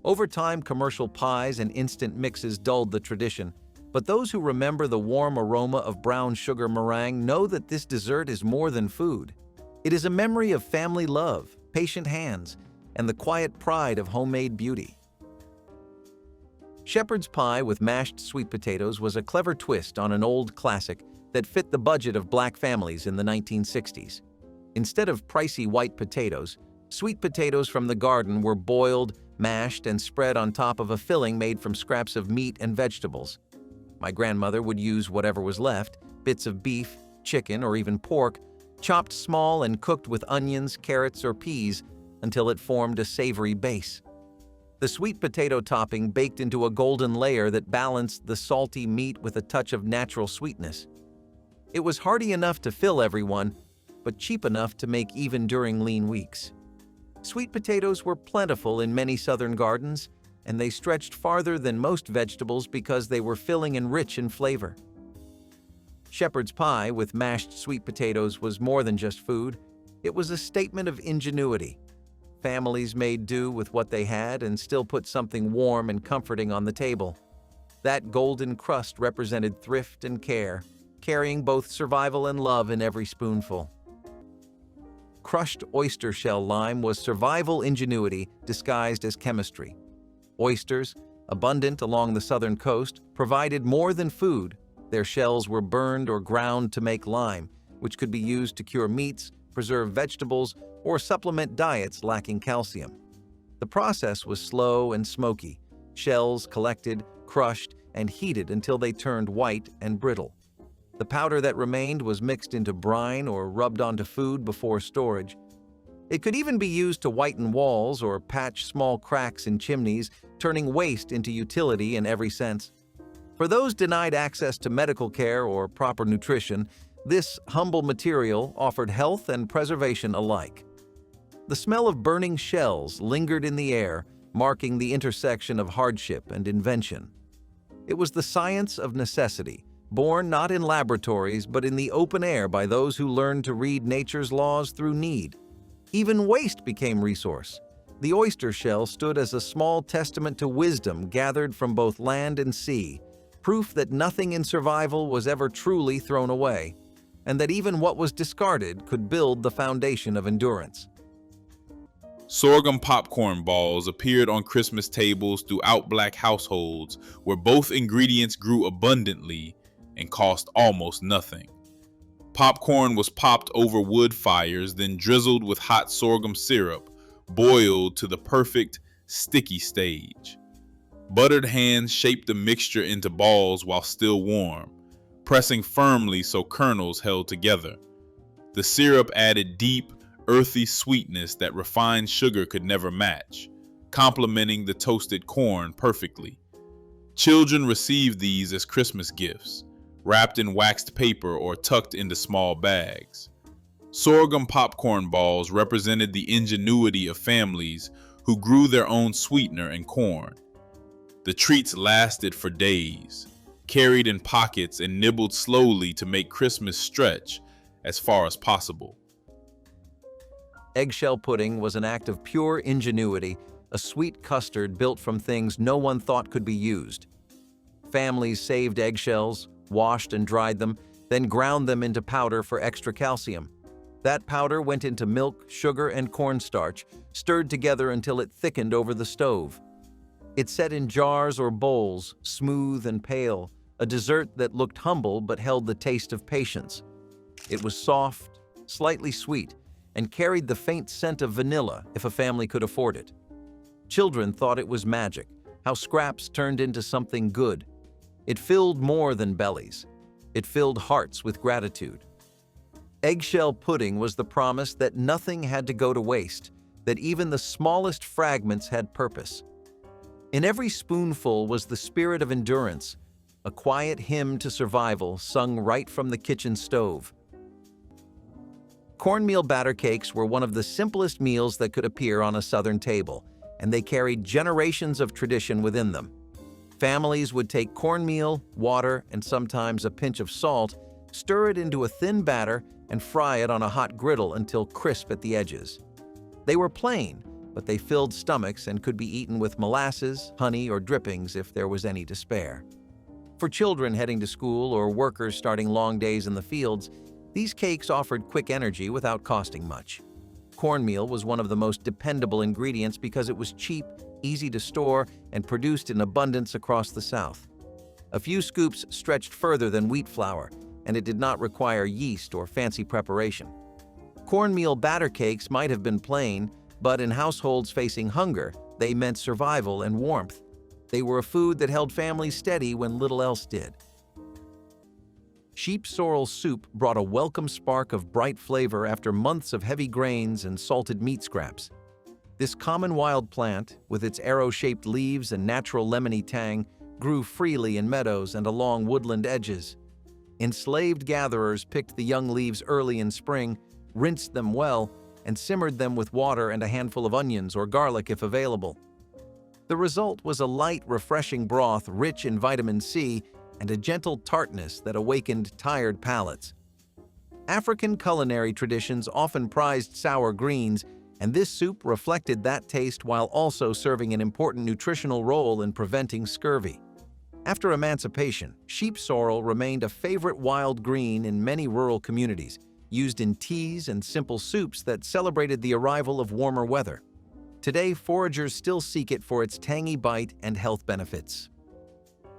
Over time, commercial pies and instant mixes dulled the tradition, but those who remember the warm aroma of brown sugar meringue know that this dessert is more than food. It is a memory of family love, patient hands, and the quiet pride of homemade beauty. Shepherd's pie with mashed sweet potatoes was a clever twist on an old classic that fit the budget of Black families in the 1960s. Instead of pricey white potatoes, sweet potatoes from the garden were boiled, mashed, and spread on top of a filling made from scraps of meat and vegetables. My grandmother would use whatever was left, bits of beef, chicken, or even pork, chopped small and cooked with onions, carrots, or peas until it formed a savory base. The sweet potato topping baked into a golden layer that balanced the salty meat with a touch of natural sweetness. It was hearty enough to fill everyone, but cheap enough to make even during lean weeks. Sweet potatoes were plentiful in many southern gardens, and they stretched farther than most vegetables because they were filling and rich in flavor. Shepherd's pie with mashed sweet potatoes was more than just food. It was a statement of ingenuity. Families made do with what they had and still put something warm and comforting on the table. That golden crust represented thrift and care, carrying both survival and love in every spoonful. Crushed oyster shell lime was survival ingenuity disguised as chemistry. Oysters, abundant along the southern coast, provided more than food. Their shells were burned or ground to make lime, which could be used to cure meats, preserve vegetables, or supplement diets lacking calcium. The process was slow and smoky. Shells collected, crushed, and heated until they turned white and brittle. The powder that remained was mixed into brine or rubbed onto food before storage. It could even be used to whiten walls or patch small cracks in chimneys, turning waste into utility in every sense. For those denied access to medical care or proper nutrition, this humble material offered health and preservation alike. The smell of burning shells lingered in the air, marking the intersection of hardship and invention. It was the science of necessity, born not in laboratories but in the open air by those who learned to read nature's laws through need. Even waste became resource. The oyster shell stood as a small testament to wisdom gathered from both land and sea, proof that nothing in survival was ever truly thrown away, and that even what was discarded could build the foundation of endurance. Sorghum popcorn balls appeared on Christmas tables throughout Black households where both ingredients grew abundantly and cost almost nothing. Popcorn was popped over wood fires, then drizzled with hot sorghum syrup, boiled to the perfect sticky stage. Buttered hands shaped the mixture into balls while still warm, pressing firmly so kernels held together. The syrup added deep, earthy sweetness that refined sugar could never match, complementing the toasted corn perfectly. Children received these as Christmas gifts, wrapped in waxed paper or tucked into small bags. Sorghum popcorn balls represented the ingenuity of families who grew their own sweetener and corn. The treats lasted for days, carried in pockets and nibbled slowly to make Christmas stretch as far as possible. Eggshell pudding was an act of pure ingenuity, a sweet custard built from things no one thought could be used. Families saved eggshells, washed and dried them, then ground them into powder for extra calcium. That powder went into milk, sugar, and cornstarch, stirred together until it thickened over the stove. It set in jars or bowls, smooth and pale, a dessert that looked humble but held the taste of patience. It was soft, slightly sweet, and carried the faint scent of vanilla if a family could afford it. Children thought it was magic, how scraps turned into something good. It filled more than bellies. It filled hearts with gratitude. Eggshell pudding was the promise that nothing had to go to waste, that even the smallest fragments had purpose. In every spoonful was the spirit of endurance, a quiet hymn to survival sung right from the kitchen stove. Cornmeal batter cakes were one of the simplest meals that could appear on a Southern table, and they carried generations of tradition within them. Families would take cornmeal, water, and sometimes a pinch of salt, stir it into a thin batter, and fry it on a hot griddle until crisp at the edges. They were plain, but they filled stomachs and could be eaten with molasses, honey, or drippings if there was any to spare. For children heading to school or workers starting long days in the fields, these cakes offered quick energy without costing much. Cornmeal was one of the most dependable ingredients because it was cheap, easy to store, and produced in abundance across the South. A few scoops stretched further than wheat flour, and it did not require yeast or fancy preparation. Cornmeal batter cakes might have been plain, but in households facing hunger, they meant survival and warmth. They were a food that held families steady when little else did. Sheep sorrel soup brought a welcome spark of bright flavor after months of heavy grains and salted meat scraps. This common wild plant, with its arrow-shaped leaves and natural lemony tang, grew freely in meadows and along woodland edges. Enslaved gatherers picked the young leaves early in spring, rinsed them well, and simmered them with water and a handful of onions or garlic if available. The result was a light, refreshing broth rich in vitamin C and a gentle tartness that awakened tired palates. African culinary traditions often prized sour greens, and this soup reflected that taste while also serving an important nutritional role in preventing scurvy. After emancipation, sheep sorrel remained a favorite wild green in many rural communities, used in teas and simple soups that celebrated the arrival of warmer weather. Today, foragers still seek it for its tangy bite and health benefits.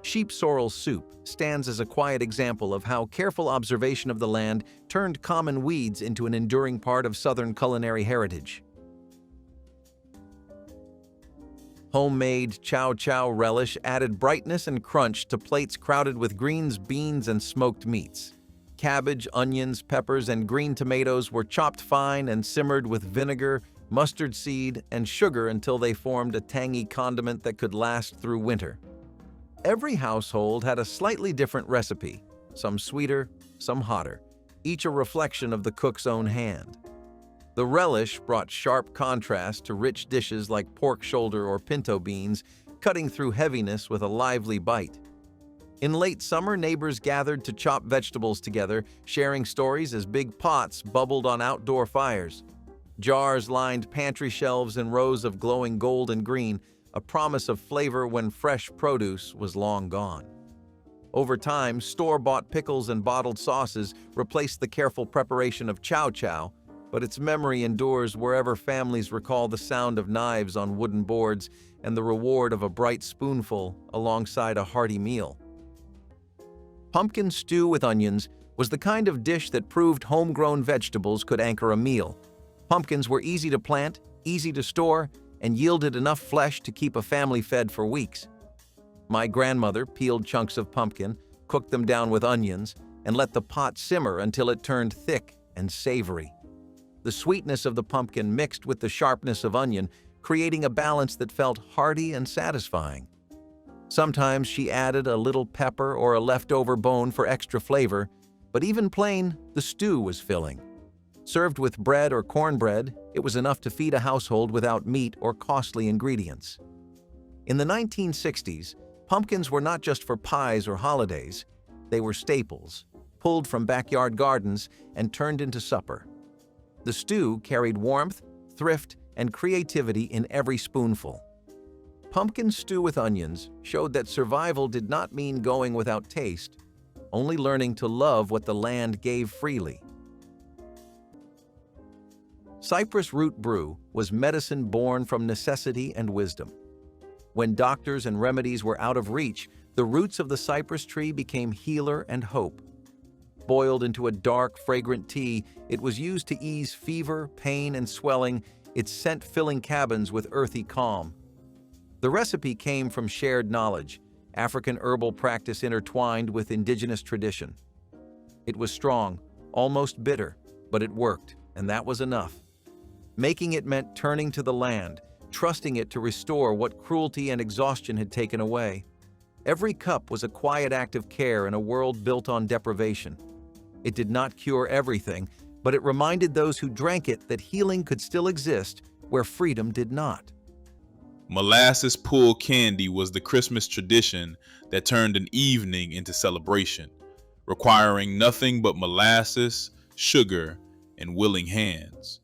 Sheep sorrel soup stands as a quiet example of how careful observation of the land turned common weeds into an enduring part of Southern culinary heritage. Homemade chow chow relish added brightness and crunch to plates crowded with greens, beans, and smoked meats. Cabbage, onions, peppers, and green tomatoes were chopped fine and simmered with vinegar, mustard seed, and sugar until they formed a tangy condiment that could last through winter. Every household had a slightly different recipe, some sweeter, some hotter, each a reflection of the cook's own hand. The relish brought sharp contrast to rich dishes like pork shoulder or pinto beans, cutting through heaviness with a lively bite. In late summer, neighbors gathered to chop vegetables together, sharing stories as big pots bubbled on outdoor fires. Jars lined pantry shelves in rows of glowing gold and green, a promise of flavor when fresh produce was long gone. Over time, store-bought pickles and bottled sauces replaced the careful preparation of chow chow, but its memory endures wherever families recall the sound of knives on wooden boards and the reward of a bright spoonful alongside a hearty meal. Pumpkin stew with onions was the kind of dish that proved homegrown vegetables could anchor a meal. Pumpkins were easy to plant, easy to store, and yielded enough flesh to keep a family fed for weeks. My grandmother peeled chunks of pumpkin, cooked them down with onions, and let the pot simmer until it turned thick and savory. The sweetness of the pumpkin mixed with the sharpness of onion, creating a balance that felt hearty and satisfying. Sometimes she added a little pepper or a leftover bone for extra flavor, but even plain, the stew was filling. Served with bread or cornbread, it was enough to feed a household without meat or costly ingredients. In the 1960s, pumpkins were not just for pies or holidays, they were staples, pulled from backyard gardens and turned into supper. The stew carried warmth, thrift, and creativity in every spoonful. Pumpkin stew with onions showed that survival did not mean going without taste, only learning to love what the land gave freely. Cypress root brew was medicine born from necessity and wisdom. When doctors and remedies were out of reach, the roots of the cypress tree became healer and hope. Boiled into a dark, fragrant tea, it was used to ease fever, pain, and swelling, its scent filling cabins with earthy calm. The recipe came from shared knowledge, African herbal practice intertwined with indigenous tradition. It was strong, almost bitter, but it worked, and that was enough. Making it meant turning to the land, trusting it to restore what cruelty and exhaustion had taken away. Every cup was a quiet act of care in a world built on deprivation. It did not cure everything, but it reminded those who drank it that healing could still exist where freedom did not. Molasses pull candy was the Christmas tradition that turned an evening into celebration, requiring nothing but molasses, sugar, and willing hands.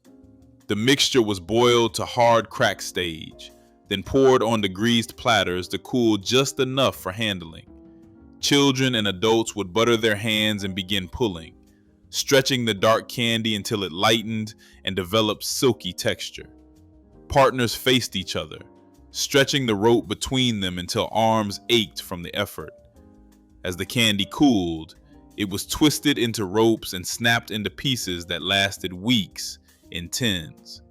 The mixture was boiled to hard crack stage, then poured onto greased platters to cool just enough for handling. Children and adults would butter their hands and begin pulling, stretching the dark candy until it lightened and developed silky texture. Partners faced each other, stretching the rope between them until arms ached from the effort. As the candy cooled, it was twisted into ropes and snapped into pieces that lasted weeks in tins.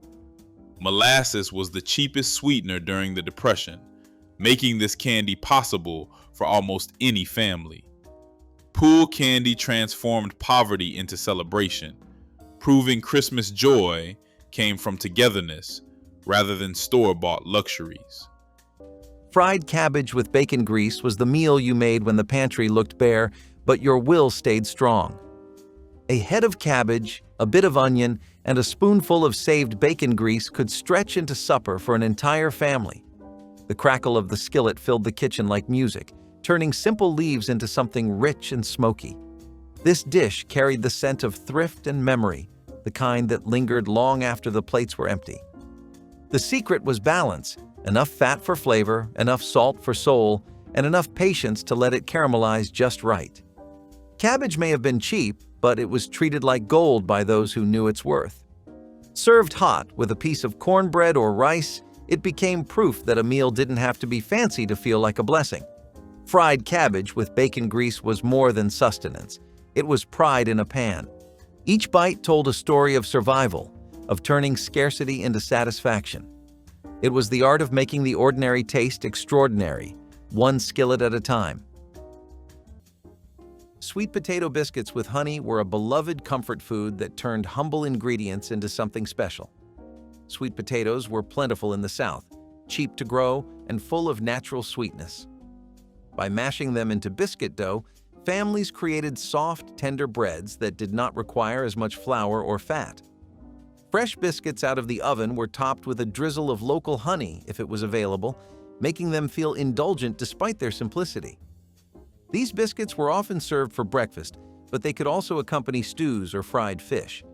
Molasses was the cheapest sweetener during the Depression, making this candy possible for almost any family. Pool candy transformed poverty into celebration, proving Christmas joy came from togetherness rather than store-bought luxuries. Fried cabbage with bacon grease was the meal you made when the pantry looked bare, but your will stayed strong. A head of cabbage, a bit of onion, and a spoonful of saved bacon grease could stretch into supper for an entire family. The crackle of the skillet filled the kitchen like music, turning simple leaves into something rich and smoky. This dish carried the scent of thrift and memory, the kind that lingered long after the plates were empty. The secret was balance, enough fat for flavor, enough salt for soul, and enough patience to let it caramelize just right. Cabbage may have been cheap, but it was treated like gold by those who knew its worth. Served hot with a piece of cornbread or rice, it became proof that a meal didn't have to be fancy to feel like a blessing. Fried cabbage with bacon grease was more than sustenance. It was pride in a pan. Each bite told a story of survival, of turning scarcity into satisfaction. It was the art of making the ordinary taste extraordinary, one skillet at a time. Sweet potato biscuits with honey were a beloved comfort food that turned humble ingredients into something special. Sweet potatoes were plentiful in the South, cheap to grow, and full of natural sweetness. By mashing them into biscuit dough, families created soft, tender breads that did not require as much flour or fat. Fresh biscuits out of the oven were topped with a drizzle of local honey if it was available, making them feel indulgent despite their simplicity. These biscuits were often served for breakfast, but they could also accompany stews or fried fish.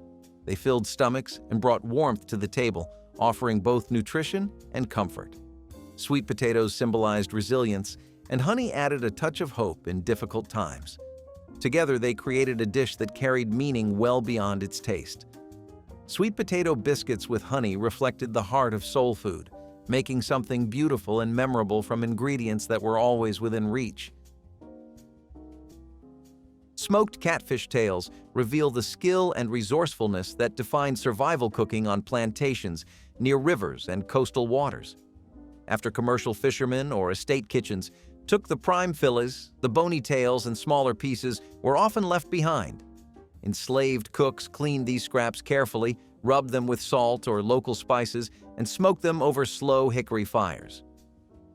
They filled stomachs and brought warmth to the table, offering both nutrition and comfort. Sweet potatoes symbolized resilience, and honey added a touch of hope in difficult times. Together, they created a dish that carried meaning well beyond its taste. Sweet potato biscuits with honey reflected the heart of soul food, making something beautiful and memorable from ingredients that were always within reach. Smoked catfish tails reveal the skill and resourcefulness that defined survival cooking on plantations near rivers and coastal waters. After commercial fishermen or estate kitchens, took the prime fillets, the bony tails and smaller pieces were often left behind. Enslaved cooks cleaned these scraps carefully, rubbed them with salt or local spices, and smoked them over slow hickory fires.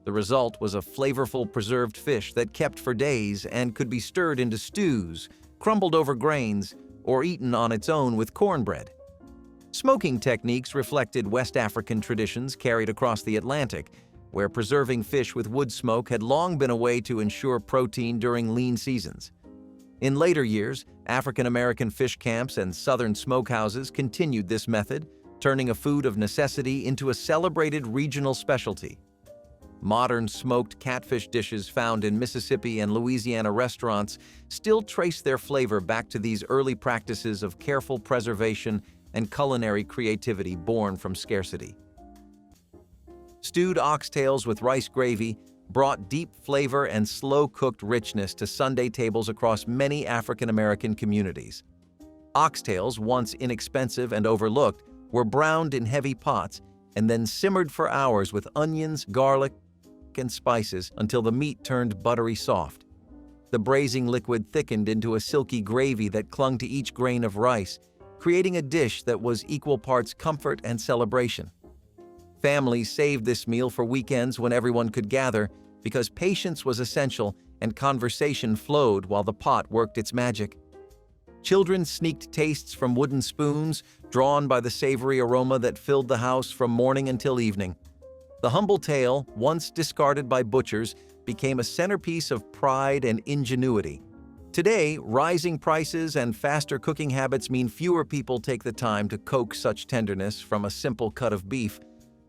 The result was a flavorful preserved fish that kept for days and could be stirred into stews, crumbled over grains, or eaten on its own with cornbread. Smoking techniques reflected West African traditions carried across the Atlantic, where preserving fish with wood smoke had long been a way to ensure protein during lean seasons. In later years, African American fish camps and southern smokehouses continued this method, turning a food of necessity into a celebrated regional specialty. Modern smoked catfish dishes found in Mississippi and Louisiana restaurants still trace their flavor back to these early practices of careful preservation and culinary creativity born from scarcity. Stewed oxtails with rice gravy brought deep flavor and slow-cooked richness to Sunday tables across many African American communities. Oxtails, once inexpensive and overlooked, were browned in heavy pots and then simmered for hours with onions, garlic, and spices until the meat turned buttery soft. The braising liquid thickened into a silky gravy that clung to each grain of rice, creating a dish that was equal parts comfort and celebration. Families saved this meal for weekends when everyone could gather because patience was essential and conversation flowed while the pot worked its magic. Children sneaked tastes from wooden spoons, drawn by the savory aroma that filled the house from morning until evening. The humble tale, once discarded by butchers, became a centerpiece of pride and ingenuity. Today, rising prices and faster cooking habits mean fewer people take the time to coax such tenderness from a simple cut of beef,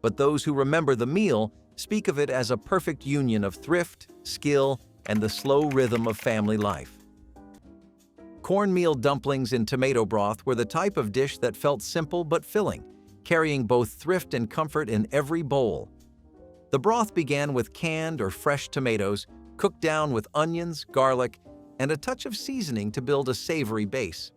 but those who remember the meal speak of it as a perfect union of thrift, skill, and the slow rhythm of family life. Cornmeal dumplings in tomato broth were the type of dish that felt simple but filling, carrying both thrift and comfort in every bowl. The broth began with canned or fresh tomatoes, cooked down with onions, garlic, and a touch of seasoning to build a savory base.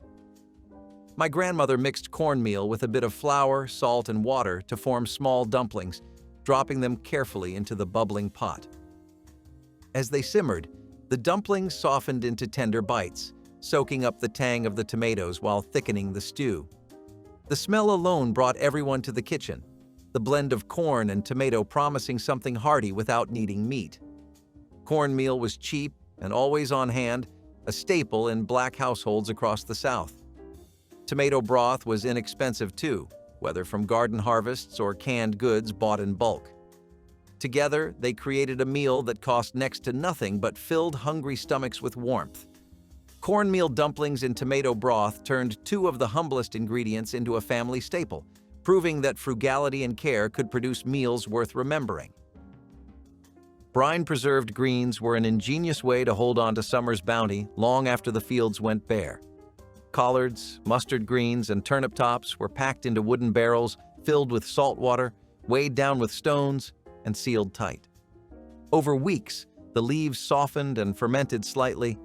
My grandmother mixed cornmeal with a bit of flour, salt, and water to form small dumplings, dropping them carefully into the bubbling pot. As they simmered, the dumplings softened into tender bites, soaking up the tang of the tomatoes while thickening the stew. The smell alone brought everyone to the kitchen, the blend of corn and tomato promising something hearty without needing meat. Cornmeal was cheap and always on hand, a staple in Black households across the South. Tomato broth was inexpensive too, whether from garden harvests or canned goods bought in bulk. Together, they created a meal that cost next to nothing but filled hungry stomachs with warmth. Cornmeal dumplings in tomato broth turned two of the humblest ingredients into a family staple, proving that frugality and care could produce meals worth remembering. Brine-preserved greens were an ingenious way to hold on to summer's bounty long after the fields went bare. Collards, mustard greens, and turnip tops were packed into wooden barrels filled with salt water, weighed down with stones, and sealed tight. Over weeks, the leaves softened and fermented slightly,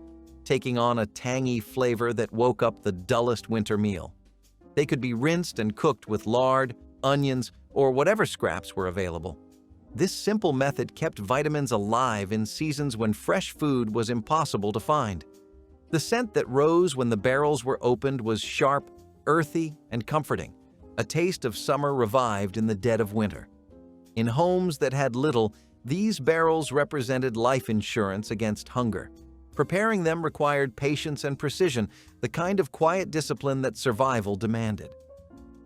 taking on a tangy flavor that woke up the dullest winter meal. They could be rinsed and cooked with lard, onions, or whatever scraps were available. This simple method kept vitamins alive in seasons when fresh food was impossible to find. The scent that rose when the barrels were opened was sharp, earthy, and comforting, a taste of summer revived in the dead of winter. In homes that had little, these barrels represented life insurance against hunger. Preparing them required patience and precision, the kind of quiet discipline that survival demanded.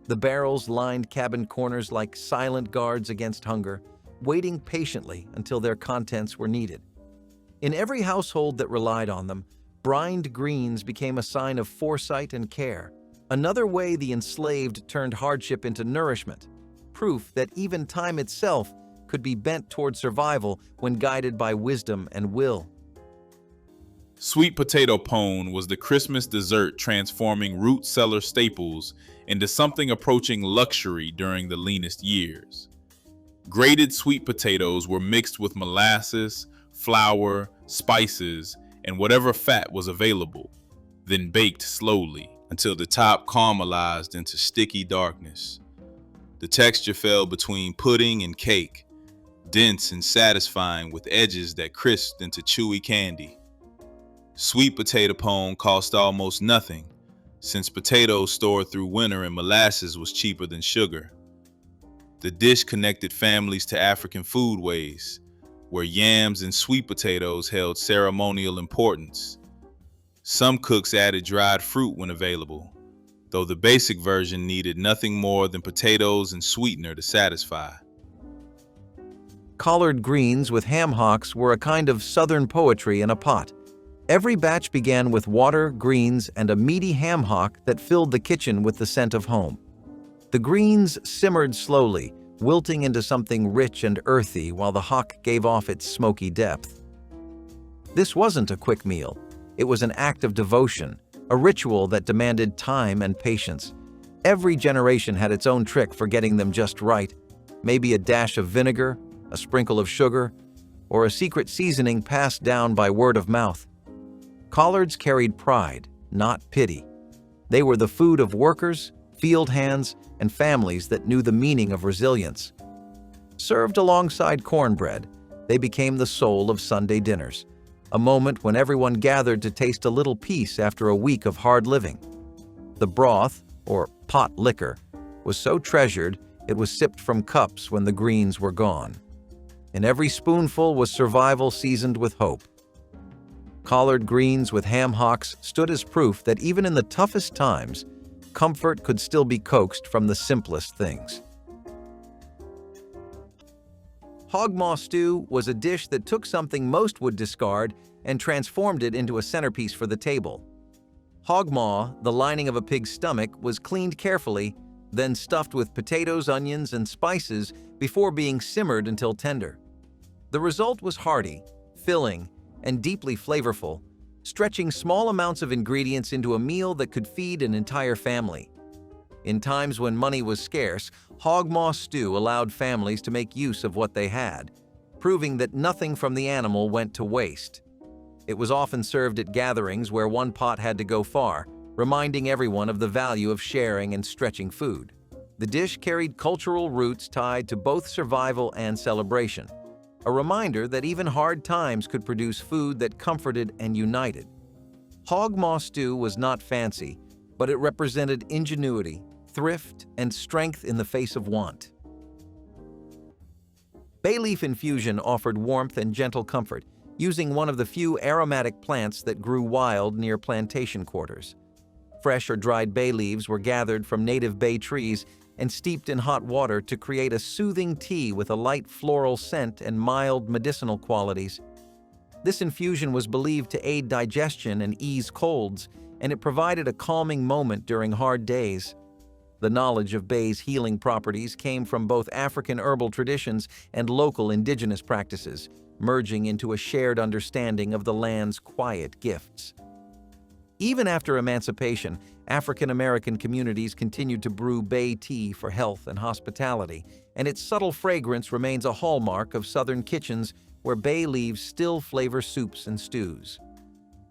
The barrels lined cabin corners like silent guards against hunger, waiting patiently until their contents were needed. In every household that relied on them, brined greens became a sign of foresight and care, another way the enslaved turned hardship into nourishment, proof that even time itself could be bent toward survival when guided by wisdom and will. Sweet potato pone was the Christmas dessert transforming root cellar staples into something approaching luxury during the leanest years. Grated sweet potatoes were mixed with molasses, flour, spices, and whatever fat was available, then baked slowly until the top caramelized into sticky darkness. The texture fell between pudding and cake, dense and satisfying with edges that crisped into chewy candy. Sweet potato pone cost almost nothing, since potatoes stored through winter and molasses was cheaper than sugar. The dish connected families to African foodways, where yams and sweet potatoes held ceremonial importance. Some cooks added dried fruit when available, though the basic version needed nothing more than potatoes and sweetener to satisfy. Collard greens with ham hocks were a kind of southern poetry in a pot. Every batch began with water, greens, and a meaty ham hock that filled the kitchen with the scent of home. The greens simmered slowly, wilting into something rich and earthy while the hock gave off its smoky depth. This wasn't a quick meal. It was an act of devotion, a ritual that demanded time and patience. Every generation had its own trick for getting them just right. Maybe a dash of vinegar, a sprinkle of sugar, or a secret seasoning passed down by word of mouth. Collards carried pride, not pity. They were the food of workers, field hands, and families that knew the meaning of resilience. Served alongside cornbread, they became the soul of Sunday dinners, a moment when everyone gathered to taste a little peace after a week of hard living. The broth, or potlikker, was so treasured it was sipped from cups when the greens were gone. In every spoonful was survival seasoned with hope. Collard greens with ham hocks stood as proof that even in the toughest times, comfort could still be coaxed from the simplest things. Hog maw stew was a dish that took something most would discard and transformed it into a centerpiece for the table. Hog maw, the lining of a pig's stomach, was cleaned carefully, then stuffed with potatoes, onions, and spices before being simmered until tender. The result was hearty, filling, and deeply flavorful, stretching small amounts of ingredients into a meal that could feed an entire family. In times when money was scarce, hog maw stew allowed families to make use of what they had, proving that nothing from the animal went to waste. It was often served at gatherings where one pot had to go far, reminding everyone of the value of sharing and stretching food. The dish carried cultural roots tied to both survival and celebration, a reminder that even hard times could produce food that comforted and united. Hog maw stew was not fancy, but it represented ingenuity, thrift, and strength in the face of want. Bay leaf infusion offered warmth and gentle comfort, using one of the few aromatic plants that grew wild near plantation quarters. Fresh or dried bay leaves were gathered from native bay trees and steeped in hot water to create a soothing tea with a light floral scent and mild medicinal qualities. This infusion was believed to aid digestion and ease colds, and it provided a calming moment during hard days. The knowledge of bay's healing properties came from both African herbal traditions and local indigenous practices, merging into a shared understanding of the land's quiet gifts. Even after emancipation, African American communities continued to brew bay tea for health and hospitality, and its subtle fragrance remains a hallmark of Southern kitchens where bay leaves still flavor soups and stews.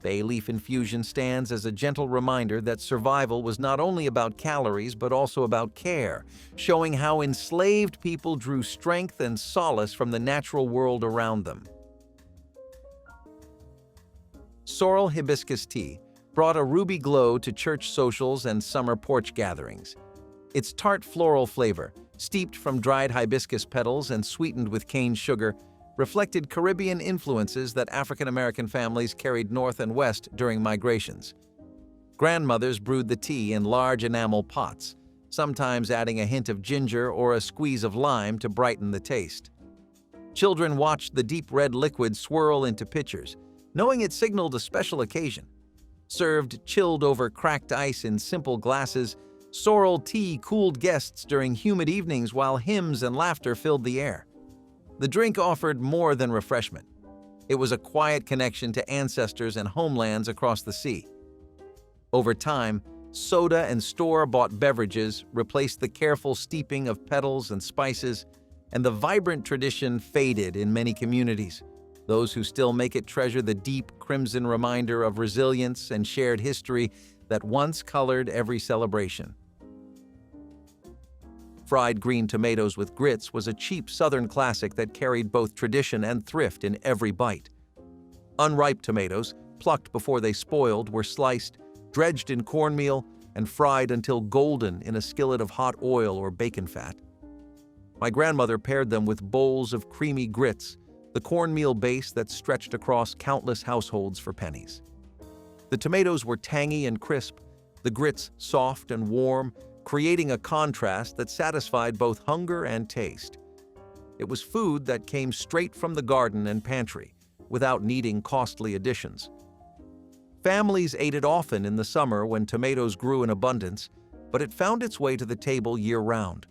Bay leaf infusion stands as a gentle reminder that survival was not only about calories but also about care, showing how enslaved people drew strength and solace from the natural world around them. Sorrel hibiscus tea brought a ruby glow to church socials and summer porch gatherings. Its tart floral flavor, steeped from dried hibiscus petals and sweetened with cane sugar, reflected Caribbean influences that African American families carried north and west during migrations. Grandmothers brewed the tea in large enamel pots, sometimes adding a hint of ginger or a squeeze of lime to brighten the taste. Children watched the deep red liquid swirl into pitchers, knowing it signaled a special occasion. Served chilled over cracked ice in simple glasses, sorrel tea cooled guests during humid evenings while hymns and laughter filled the air. The drink offered more than refreshment. It was a quiet connection to ancestors and homelands across the sea. Over time, soda and store-bought beverages replaced the careful steeping of petals and spices, and the vibrant tradition faded in many communities. Those who still make it treasure the deep crimson reminder of resilience and shared history that once colored every celebration. Fried green tomatoes with grits was a cheap Southern classic that carried both tradition and thrift in every bite. Unripe tomatoes, plucked before they spoiled, were sliced, dredged in cornmeal, and fried until golden in a skillet of hot oil or bacon fat. My grandmother paired them with bowls of creamy grits, the cornmeal base that stretched across countless households for pennies. The tomatoes were tangy and crisp, the grits soft and warm, creating a contrast that satisfied both hunger and taste. It was food that came straight from the garden and pantry, without needing costly additions. Families ate it often in the summer when tomatoes grew in abundance, but it found its way to the table year-round.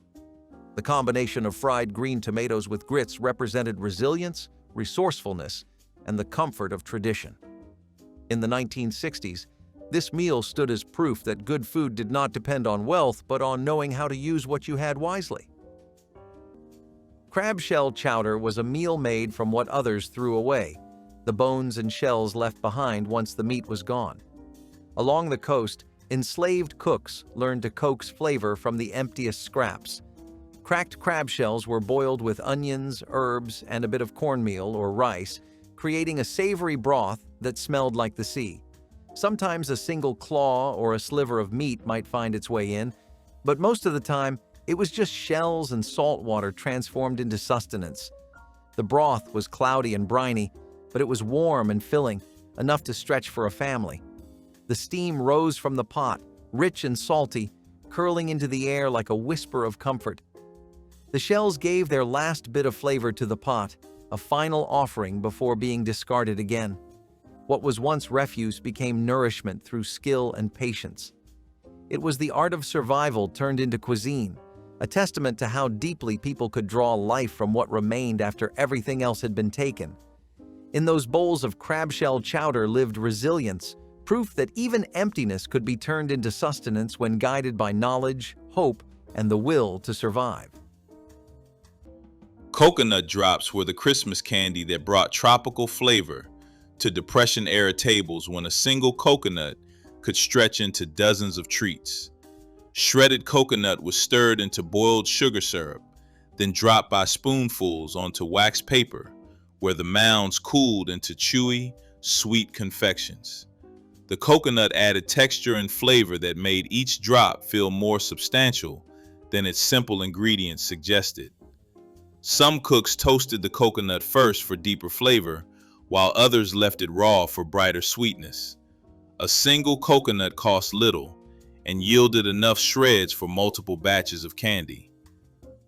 The combination of fried green tomatoes with grits represented resilience, resourcefulness, and the comfort of tradition. In the 1960s, this meal stood as proof that good food did not depend on wealth but on knowing how to use what you had wisely. Crab shell chowder was a meal made from what others threw away, the bones and shells left behind once the meat was gone. Along the coast, enslaved cooks learned to coax flavor from the emptiest scraps. Cracked crab shells were boiled with onions, herbs, and a bit of cornmeal or rice, creating a savory broth that smelled like the sea. Sometimes a single claw or a sliver of meat might find its way in, but most of the time, it was just shells and salt water transformed into sustenance. The broth was cloudy and briny, but it was warm and filling, enough to stretch for a family. The steam rose from the pot, rich and salty, curling into the air like a whisper of comfort. The shells gave their last bit of flavor to the pot, a final offering before being discarded again. What was once refuse became nourishment through skill and patience. It was the art of survival turned into cuisine, a testament to how deeply people could draw life from what remained after everything else had been taken. In those bowls of crab shell chowder lived resilience, proof that even emptiness could be turned into sustenance when guided by knowledge, hope, and the will to survive. Coconut drops were the Christmas candy that brought tropical flavor to Depression-era tables when a single coconut could stretch into dozens of treats. Shredded coconut was stirred into boiled sugar syrup, then dropped by spoonfuls onto wax paper, where the mounds cooled into chewy, sweet confections. The coconut added texture and flavor that made each drop feel more substantial than its simple ingredients suggested. Some cooks toasted the coconut first for deeper flavor, while others left it raw for brighter sweetness. A single coconut cost little and yielded enough shreds for multiple batches of candy.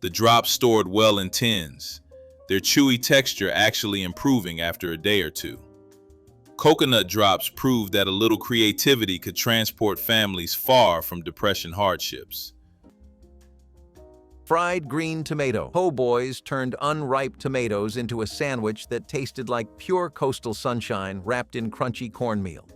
The drops stored well in tins, their chewy texture actually improving after a day or two. Coconut drops proved that a little creativity could transport families far from Depression hardships. Fried green tomato. Po' boys turned unripe tomatoes into a sandwich that tasted like pure coastal sunshine wrapped in crunchy cornmeal.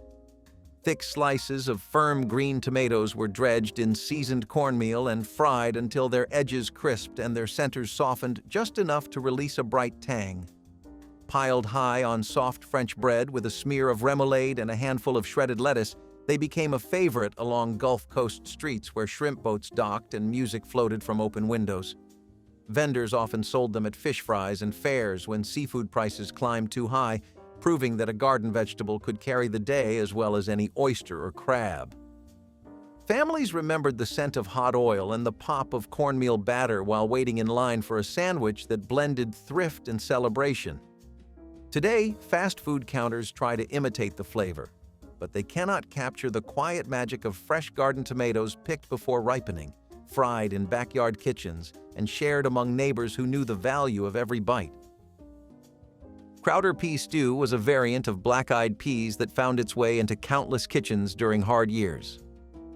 Thick slices of firm green tomatoes were dredged in seasoned cornmeal and fried until their edges crisped and their centers softened just enough to release a bright tang. Piled high on soft French bread with a smear of remoulade and a handful of shredded lettuce, they became a favorite along Gulf Coast streets where shrimp boats docked and music floated from open windows. Vendors often sold them at fish fries and fairs when seafood prices climbed too high, proving that a garden vegetable could carry the day as well as any oyster or crab. Families remembered the scent of hot oil and the pop of cornmeal batter while waiting in line for a sandwich that blended thrift and celebration. Today, fast food counters try to imitate the flavor, but they cannot capture the quiet magic of fresh garden tomatoes picked before ripening, fried in backyard kitchens, and shared among neighbors who knew the value of every bite. Crowder pea stew was a variant of black-eyed peas that found its way into countless kitchens during hard years.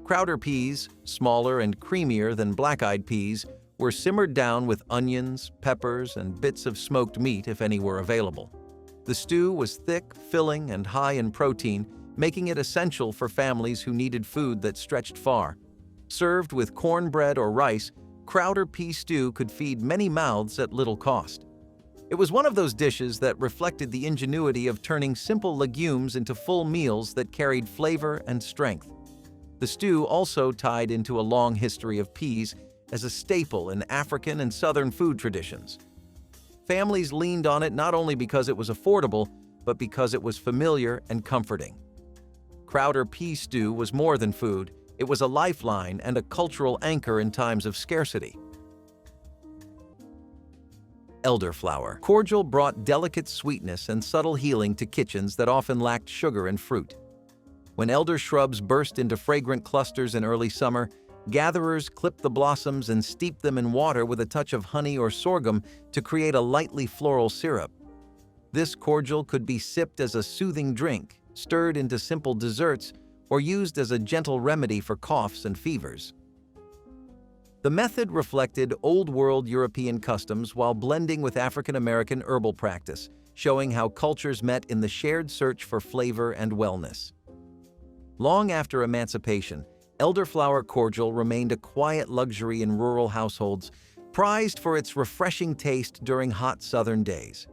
Crowder peas, smaller and creamier than black-eyed peas, were simmered down with onions, peppers, and bits of smoked meat if any were available. The stew was thick, filling, and high in protein, making it essential for families who needed food that stretched far. Served with cornbread or rice, Crowder pea stew could feed many mouths at little cost. It was one of those dishes that reflected the ingenuity of turning simple legumes into full meals that carried flavor and strength. The stew also tied into a long history of peas, as a staple in African and Southern food traditions. Families leaned on it not only because it was affordable, but because it was familiar and comforting. Crowder pea stew was more than food. It was a lifeline and a cultural anchor in times of scarcity. Elderflower cordial brought delicate sweetness and subtle healing to kitchens that often lacked sugar and fruit. When elder shrubs burst into fragrant clusters in early summer, gatherers clipped the blossoms and steeped them in water with a touch of honey or sorghum to create a lightly floral syrup. This cordial could be sipped as a soothing drink, stirred into simple desserts, or used as a gentle remedy for coughs and fevers. The method reflected old-world European customs while blending with African-American herbal practice, showing how cultures met in the shared search for flavor and wellness. Long after emancipation, elderflower cordial remained a quiet luxury in rural households, prized for its refreshing taste during hot southern days.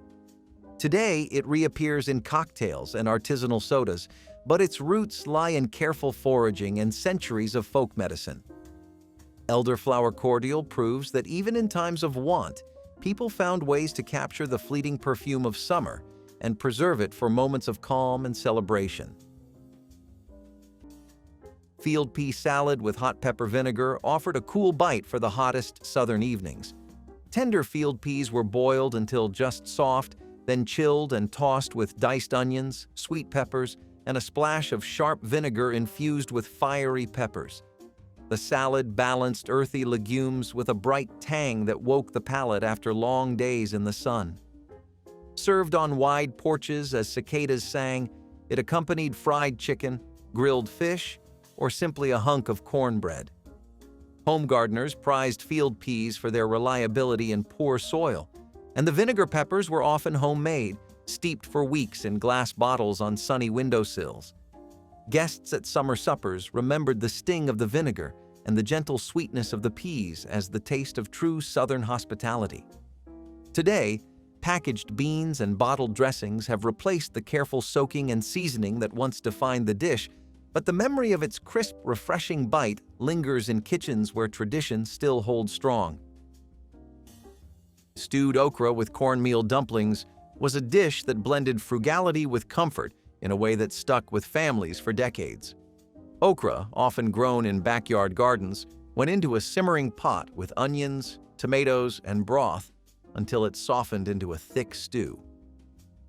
Today, it reappears in cocktails and artisanal sodas, but its roots lie in careful foraging and centuries of folk medicine. Elderflower cordial proves that even in times of want, people found ways to capture the fleeting perfume of summer and preserve it for moments of calm and celebration. Field pea salad with hot pepper vinegar offered a cool bite for the hottest southern evenings. Tender field peas were boiled until just soft, then chilled and tossed with diced onions, sweet peppers, and a splash of sharp vinegar infused with fiery peppers. The salad balanced earthy legumes with a bright tang that woke the palate after long days in the sun. Served on wide porches as cicadas sang, it accompanied fried chicken, grilled fish, or simply a hunk of cornbread. Home gardeners prized field peas for their reliability in poor soil, and the vinegar peppers were often homemade, steeped for weeks in glass bottles on sunny windowsills. Guests at summer suppers remembered the sting of the vinegar and the gentle sweetness of the peas as the taste of true Southern hospitality. Today, packaged beans and bottled dressings have replaced the careful soaking and seasoning that once defined the dish, but the memory of its crisp, refreshing bite lingers in kitchens where tradition still holds strong. Stewed okra with cornmeal dumplings was a dish that blended frugality with comfort in a way that stuck with families for decades. Okra, often grown in backyard gardens, went into a simmering pot with onions, tomatoes, and broth until it softened into a thick stew.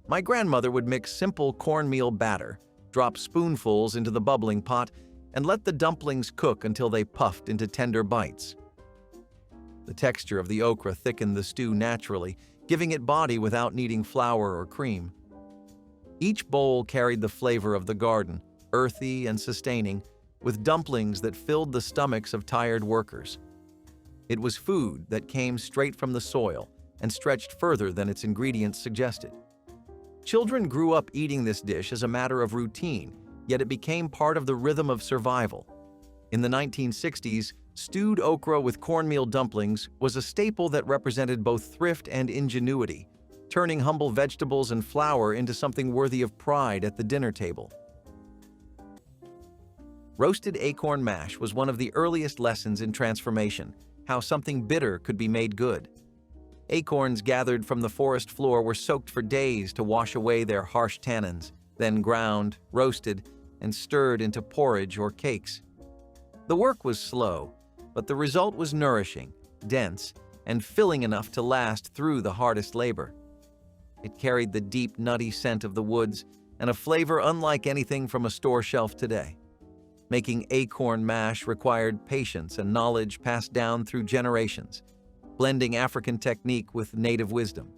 My grandmother would mix simple cornmeal batter, drop spoonfuls into the bubbling pot, and let the dumplings cook until they puffed into tender bites. The texture of the okra thickened the stew naturally, giving it body without needing flour or cream. Each bowl carried the flavor of the garden, earthy and sustaining, with dumplings that filled the stomachs of tired workers. It was food that came straight from the soil and stretched further than its ingredients suggested. Children grew up eating this dish as a matter of routine, yet it became part of the rhythm of survival. In the 1960s, stewed okra with cornmeal dumplings was a staple that represented both thrift and ingenuity, turning humble vegetables and flour into something worthy of pride at the dinner table. Roasted acorn mash was one of the earliest lessons in transformation, how something bitter could be made good. Acorns gathered from the forest floor were soaked for days to wash away their harsh tannins, then ground, roasted, and stirred into porridge or cakes. The work was slow, but the result was nourishing, dense, and filling enough to last through the hardest labor. It carried the deep, nutty scent of the woods and a flavor unlike anything from a store shelf today. Making acorn mash required patience and knowledge passed down through generations, blending African technique with native wisdom.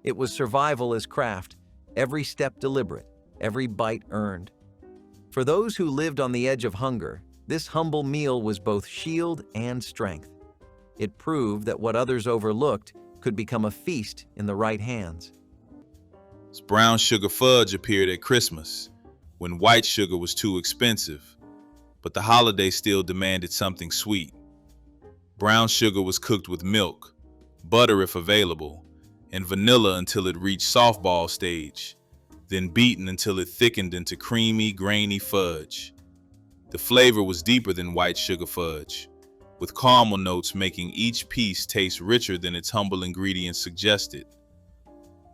It was survival as craft, every step deliberate, every bite earned. For those who lived on the edge of hunger, this humble meal was both shield and strength. It proved that what others overlooked could become a feast in the right hands. Brown sugar fudge appeared at Christmas, when white sugar was too expensive, but the holiday still demanded something sweet. Brown sugar was cooked with milk, butter if available, and vanilla until it reached softball stage, then beaten until it thickened into creamy, grainy fudge. The flavor was deeper than white sugar fudge. with caramel notes making each piece taste richer than its humble ingredients suggested.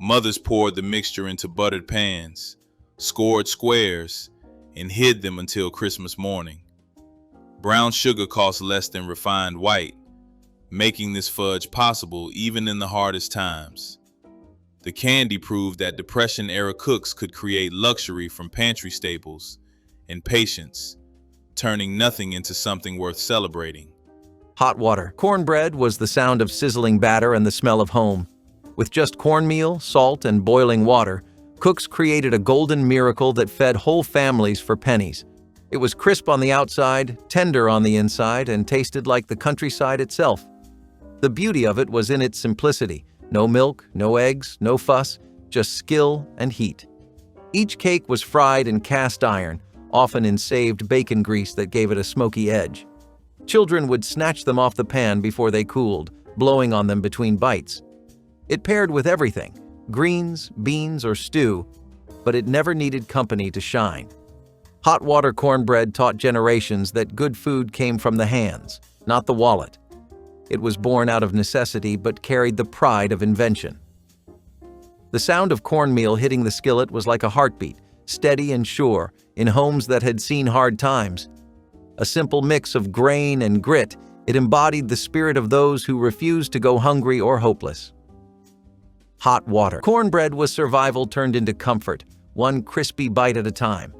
Mothers poured the mixture into buttered pans, scored squares, and hid them until Christmas morning. Brown sugar costs less than refined white, making this fudge possible even in the hardest times. The candy proved that Depression-era cooks could create luxury from pantry staples and patience, turning nothing into something worth celebrating. Hot water. Cornbread was the sound of sizzling batter and the smell of home. With just cornmeal, salt, and boiling water, cooks created a golden miracle that fed whole families for pennies. It was crisp on the outside, tender on the inside, and tasted like the countryside itself. The beauty of it was in its simplicity. No milk, no eggs, no fuss, just skill and heat. Each cake was fried in cast iron, often in saved bacon grease that gave it a smoky edge. Children would snatch them off the pan before they cooled, blowing on them between bites. It paired with everything, greens, beans, or stew, but it never needed company to shine. Hot water cornbread taught generations that good food came from the hands, not the wallet. It was born out of necessity but carried the pride of invention. The sound of cornmeal hitting the skillet was like a heartbeat, steady and sure, in homes that had seen hard times. A simple mix of grain and grit, it embodied the spirit of those who refused to go hungry or hopeless. Hot water. Cornbread was survival turned into comfort, one crispy bite at a time.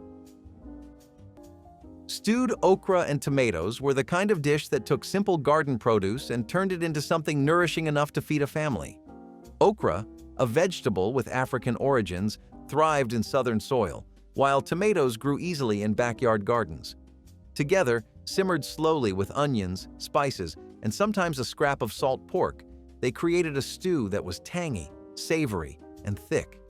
Stewed okra and tomatoes were the kind of dish that took simple garden produce and turned it into something nourishing enough to feed a family. Okra, a vegetable with African origins, thrived in southern soil, while tomatoes grew easily in backyard gardens. Together, simmered slowly with onions, spices, and sometimes a scrap of salt pork, they created a stew that was tangy, savory, and thick.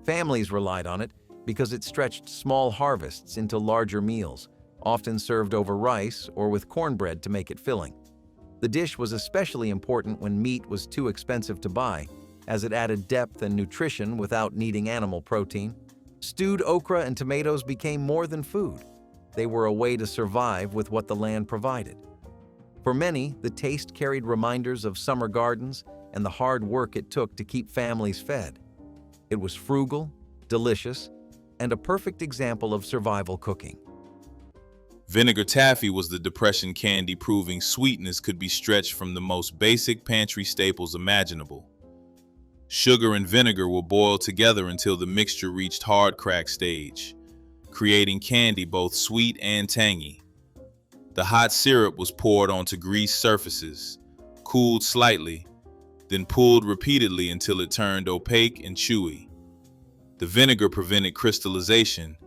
Families relied on it because it stretched small harvests into larger meals, often served over rice or with cornbread to make it filling. The dish was especially important when meat was too expensive to buy, as it added depth and nutrition without needing animal protein. Stewed okra and tomatoes became more than food. They were a way to survive with what the land provided. For many, the taste carried reminders of summer gardens and the hard work it took to keep families fed. It was frugal, delicious, and a perfect example of survival cooking. Vinegar taffy was the Depression candy proving sweetness could be stretched from the most basic pantry staples imaginable. Sugar and vinegar were boiled together until the mixture reached hard crack stage, creating candy both sweet and tangy. The hot syrup was poured onto greased surfaces, cooled slightly, then pulled repeatedly until it turned opaque and chewy. The vinegar prevented crystallization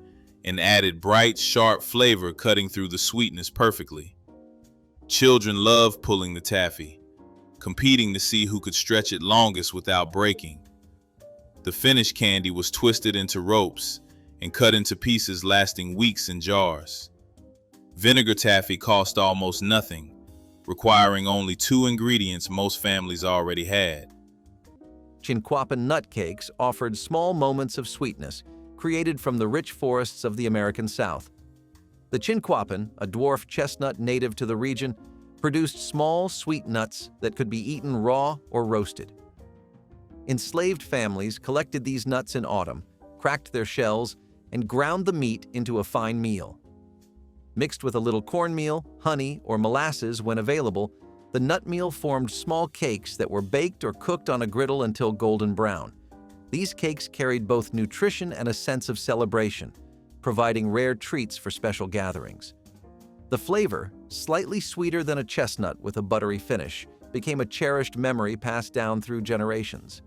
and added bright, sharp flavor, cutting through the sweetness perfectly. Children loved pulling the taffy, competing to see who could stretch it longest without breaking. The finished candy was twisted into ropes and cut into pieces lasting weeks in jars. Vinegar taffy cost almost nothing, requiring only 2 ingredients most families already had. Chinquapin nut cakes offered small moments of sweetness, created from the rich forests of the American South. The chinquapin, a dwarf chestnut native to the region, produced small, sweet nuts that could be eaten raw or roasted. Enslaved families collected these nuts in autumn, cracked their shells, and ground the meat into a fine meal. Mixed with a little cornmeal, honey, or molasses when available, the nut meal formed small cakes that were baked or cooked on a griddle until golden brown. These cakes carried both nutrition and a sense of celebration, providing rare treats for special gatherings. The flavor, slightly sweeter than a chestnut with a buttery finish, became a cherished memory passed down through generations.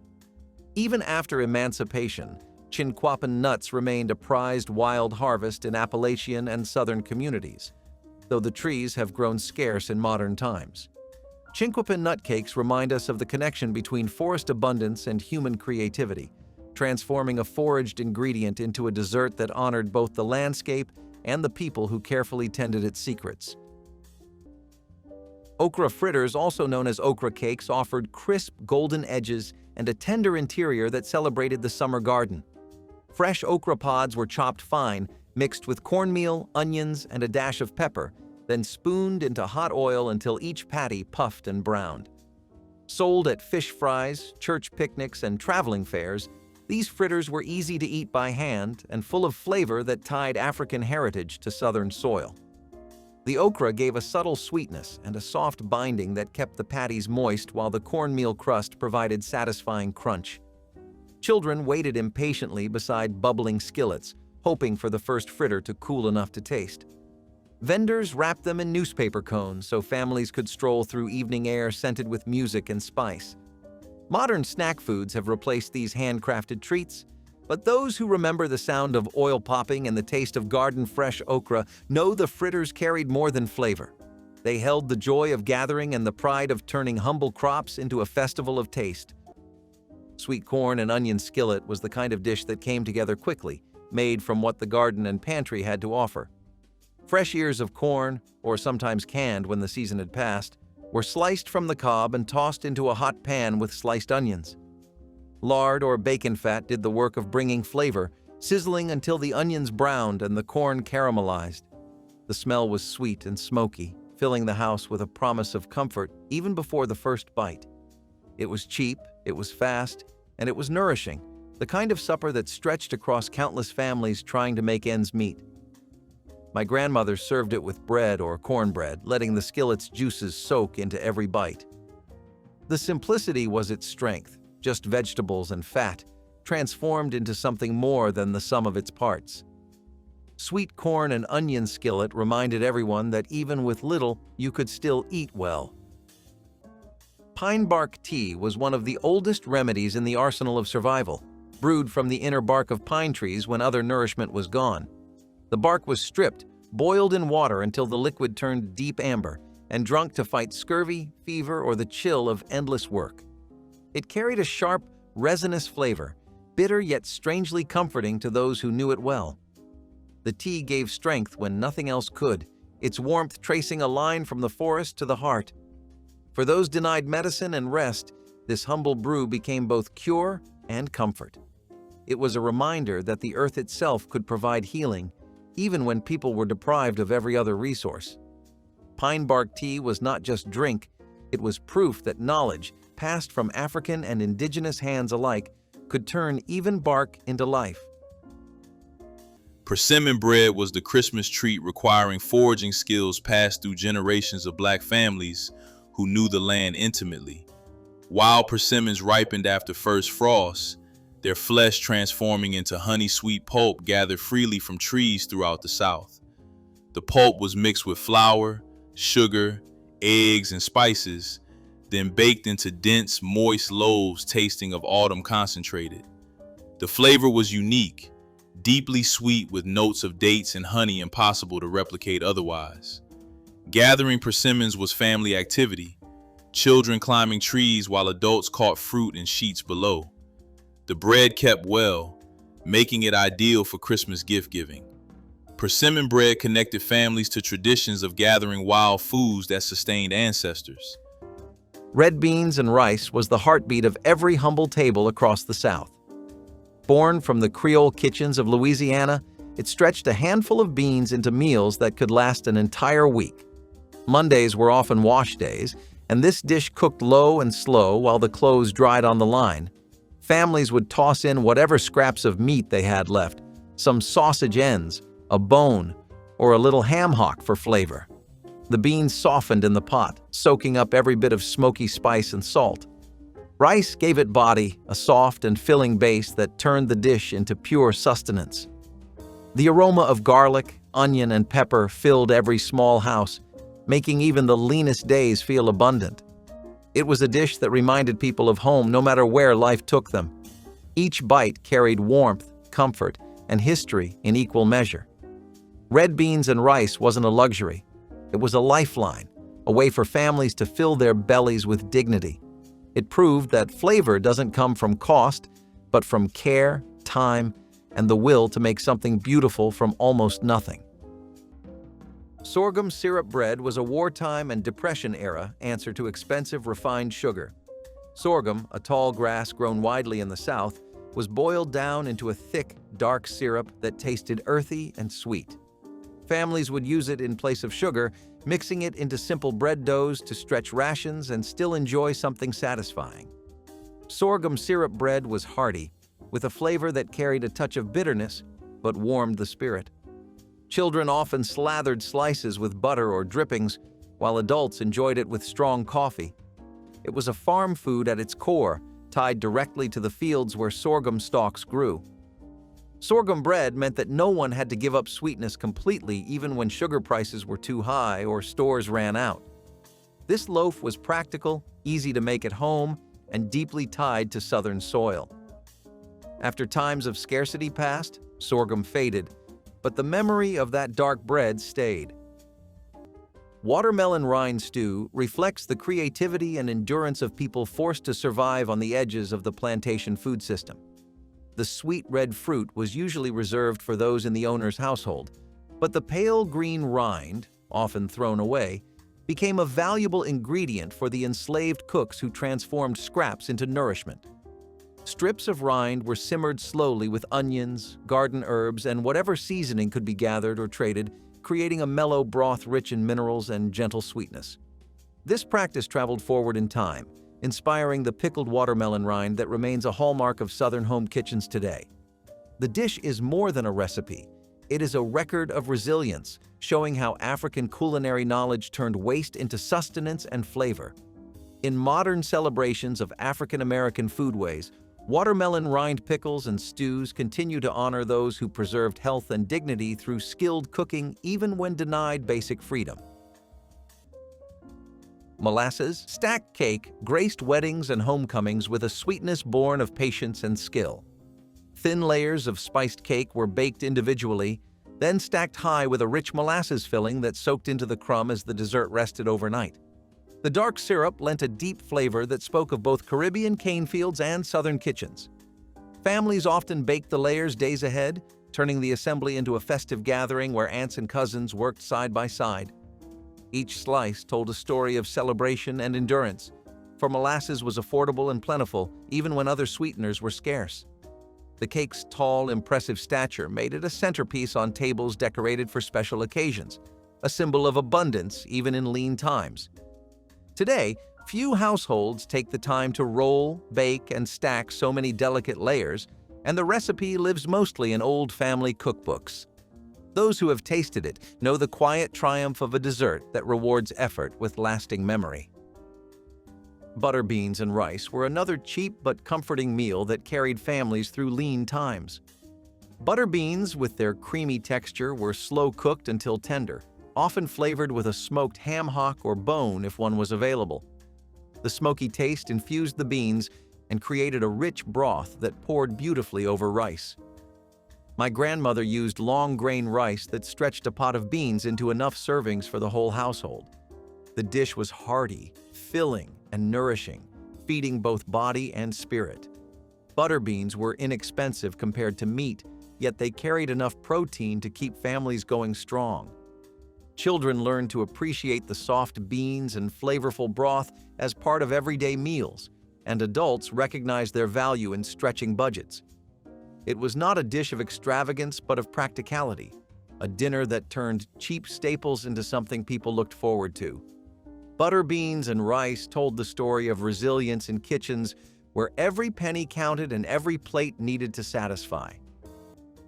Even after emancipation, chinquapin nuts remained a prized wild harvest in Appalachian and southern communities, though the trees have grown scarce in modern times. Chinquapin nut cakes remind us of the connection between forest abundance and human creativity, transforming a foraged ingredient into a dessert that honored both the landscape and the people who carefully tended its secrets. Okra fritters, also known as okra cakes, offered crisp, golden edges and a tender interior that celebrated the summer garden. Fresh okra pods were chopped fine, mixed with cornmeal, onions, and a dash of pepper, then spooned into hot oil until each patty puffed and browned. Sold at fish fries, church picnics, and traveling fairs, these fritters were easy to eat by hand and full of flavor that tied African heritage to southern soil. The okra gave a subtle sweetness and a soft binding that kept the patties moist, while the cornmeal crust provided satisfying crunch. Children waited impatiently beside bubbling skillets, hoping for the first fritter to cool enough to taste. Vendors wrapped them in newspaper cones so families could stroll through evening air scented with music and spice. Modern snack foods have replaced these handcrafted treats, but those who remember the sound of oil popping and the taste of garden-fresh okra know the fritters carried more than flavor. They held the joy of gathering and the pride of turning humble crops into a festival of taste. Sweet corn and onion skillet was the kind of dish that came together quickly, made from what the garden and pantry had to offer. Fresh ears of corn, or sometimes canned when the season had passed, were sliced from the cob and tossed into a hot pan with sliced onions. Lard or bacon fat did the work of bringing flavor, sizzling until the onions browned and the corn caramelized. The smell was sweet and smoky, filling the house with a promise of comfort even before the first bite. It was cheap, it was fast, and it was nourishing, the kind of supper that stretched across countless families trying to make ends meet. My grandmother served it with bread or cornbread, letting the skillet's juices soak into every bite. The simplicity was its strength, just vegetables and fat, transformed into something more than the sum of its parts. Sweet corn and onion skillet reminded everyone that even with little, you could still eat well. Pine bark tea was one of the oldest remedies in the arsenal of survival, brewed from the inner bark of pine trees when other nourishment was gone. The bark was stripped, boiled in water until the liquid turned deep amber, and drunk to fight scurvy, fever, or the chill of endless work. It carried a sharp, resinous flavor, bitter yet strangely comforting to those who knew it well. The tea gave strength when nothing else could, its warmth tracing a line from the forest to the heart. For those denied medicine and rest, this humble brew became both cure and comfort. It was a reminder that the earth itself could provide healing, even when people were deprived of every other resource. Pine bark tea was not just drink, it was proof that knowledge, passed from African and indigenous hands alike, could turn even bark into life. Persimmon bread was the Christmas treat requiring foraging skills passed through generations of Black families who knew the land intimately. Wild persimmons ripened after first frost, their flesh transforming into honey-sweet pulp gathered freely from trees throughout the South. The pulp was mixed with flour, sugar, eggs, and spices, then baked into dense, moist loaves tasting of autumn concentrated. The flavor was unique, deeply sweet with notes of dates and honey impossible to replicate otherwise. Gathering persimmons was family activity, children climbing trees while adults caught fruit in sheets below. The bread kept well, making it ideal for Christmas gift-giving. Persimmon bread connected families to traditions of gathering wild foods that sustained ancestors. Red beans and rice was the heartbeat of every humble table across the South. Born from the Creole kitchens of Louisiana, it stretched a handful of beans into meals that could last an entire week. Mondays were often wash days, and this dish cooked low and slow while the clothes dried on the line. Families would toss in whatever scraps of meat they had left, some sausage ends, a bone, or a little ham hock for flavor. The beans softened in the pot, soaking up every bit of smoky spice and salt. Rice gave it body, a soft and filling base that turned the dish into pure sustenance. The aroma of garlic, onion, and pepper filled every small house, making even the leanest days feel abundant. It was a dish that reminded people of home no matter where life took them. Each bite carried warmth, comfort, and history in equal measure. Red beans and rice wasn't a luxury. It was a lifeline, a way for families to fill their bellies with dignity. It proved that flavor doesn't come from cost, but from care, time, and the will to make something beautiful from almost nothing. Sorghum syrup bread was a wartime and Depression-era answer to expensive refined sugar. Sorghum, a tall grass grown widely in the South, was boiled down into a thick, dark syrup that tasted earthy and sweet. Families would use it in place of sugar mixing it into simple bread doughs to stretch rations and still enjoy something satisfying. Sorghum syrup bread was hearty, with a flavor that carried a touch of bitterness but warmed the spirit. Children often slathered slices with butter or drippings, while adults enjoyed it with strong coffee. It was a farm food at its core, tied directly to the fields where sorghum stalks grew. Sorghum bread meant that no one had to give up sweetness completely even when sugar prices were too high or stores ran out. This loaf was practical, easy to make at home, and deeply tied to southern soil. After times of scarcity passed, sorghum faded, but the memory of that dark bread stayed. Watermelon rind stew reflects the creativity and endurance of people forced to survive on the edges of the plantation food system. The sweet red fruit was usually reserved for those in the owner's household, but the pale green rind, often thrown away, became a valuable ingredient for the enslaved cooks who transformed scraps into nourishment. Strips of rind were simmered slowly with onions, garden herbs, and whatever seasoning could be gathered or traded, creating a mellow broth rich in minerals and gentle sweetness. This practice traveled forward in time, inspiring the pickled watermelon rind that remains a hallmark of Southern home kitchens today. The dish is more than a recipe. It is a record of resilience, showing how African culinary knowledge turned waste into sustenance and flavor. In modern celebrations of African American foodways, watermelon rind pickles and stews continue to honor those who preserved health and dignity through skilled cooking even when denied basic freedom. Molasses stacked cake graced weddings and homecomings with a sweetness born of patience and skill. Thin layers of spiced cake were baked individually, then stacked high with a rich molasses filling that soaked into the crumb as the dessert rested overnight. The dark syrup lent a deep flavor that spoke of both Caribbean cane fields and Southern kitchens. Families often baked the layers days ahead, turning the assembly into a festive gathering where aunts and cousins worked side by side. Each slice told a story of celebration and endurance, for molasses was affordable and plentiful even when other sweeteners were scarce. The cake's tall, impressive stature made it a centerpiece on tables decorated for special occasions, a symbol of abundance even in lean times. Today, few households take the time to roll, bake, and stack so many delicate layers, and the recipe lives mostly in old family cookbooks. Those who have tasted it know the quiet triumph of a dessert that rewards effort with lasting memory. Butter beans and rice were another cheap but comforting meal that carried families through lean times. Butter beans, with their creamy texture, were slow cooked until tender, often flavored with a smoked ham hock or bone if one was available. The smoky taste infused the beans and created a rich broth that poured beautifully over rice. My grandmother used long-grain rice that stretched a pot of beans into enough servings for the whole household. The dish was hearty, filling, and nourishing, feeding both body and spirit. Butter beans were inexpensive compared to meat, yet they carried enough protein to keep families going strong. Children learned to appreciate the soft beans and flavorful broth as part of everyday meals, and adults recognized their value in stretching budgets. It was not a dish of extravagance but of practicality, a dinner that turned cheap staples into something people looked forward to. Butter beans and rice told the story of resilience in kitchens where every penny counted and every plate needed to satisfy.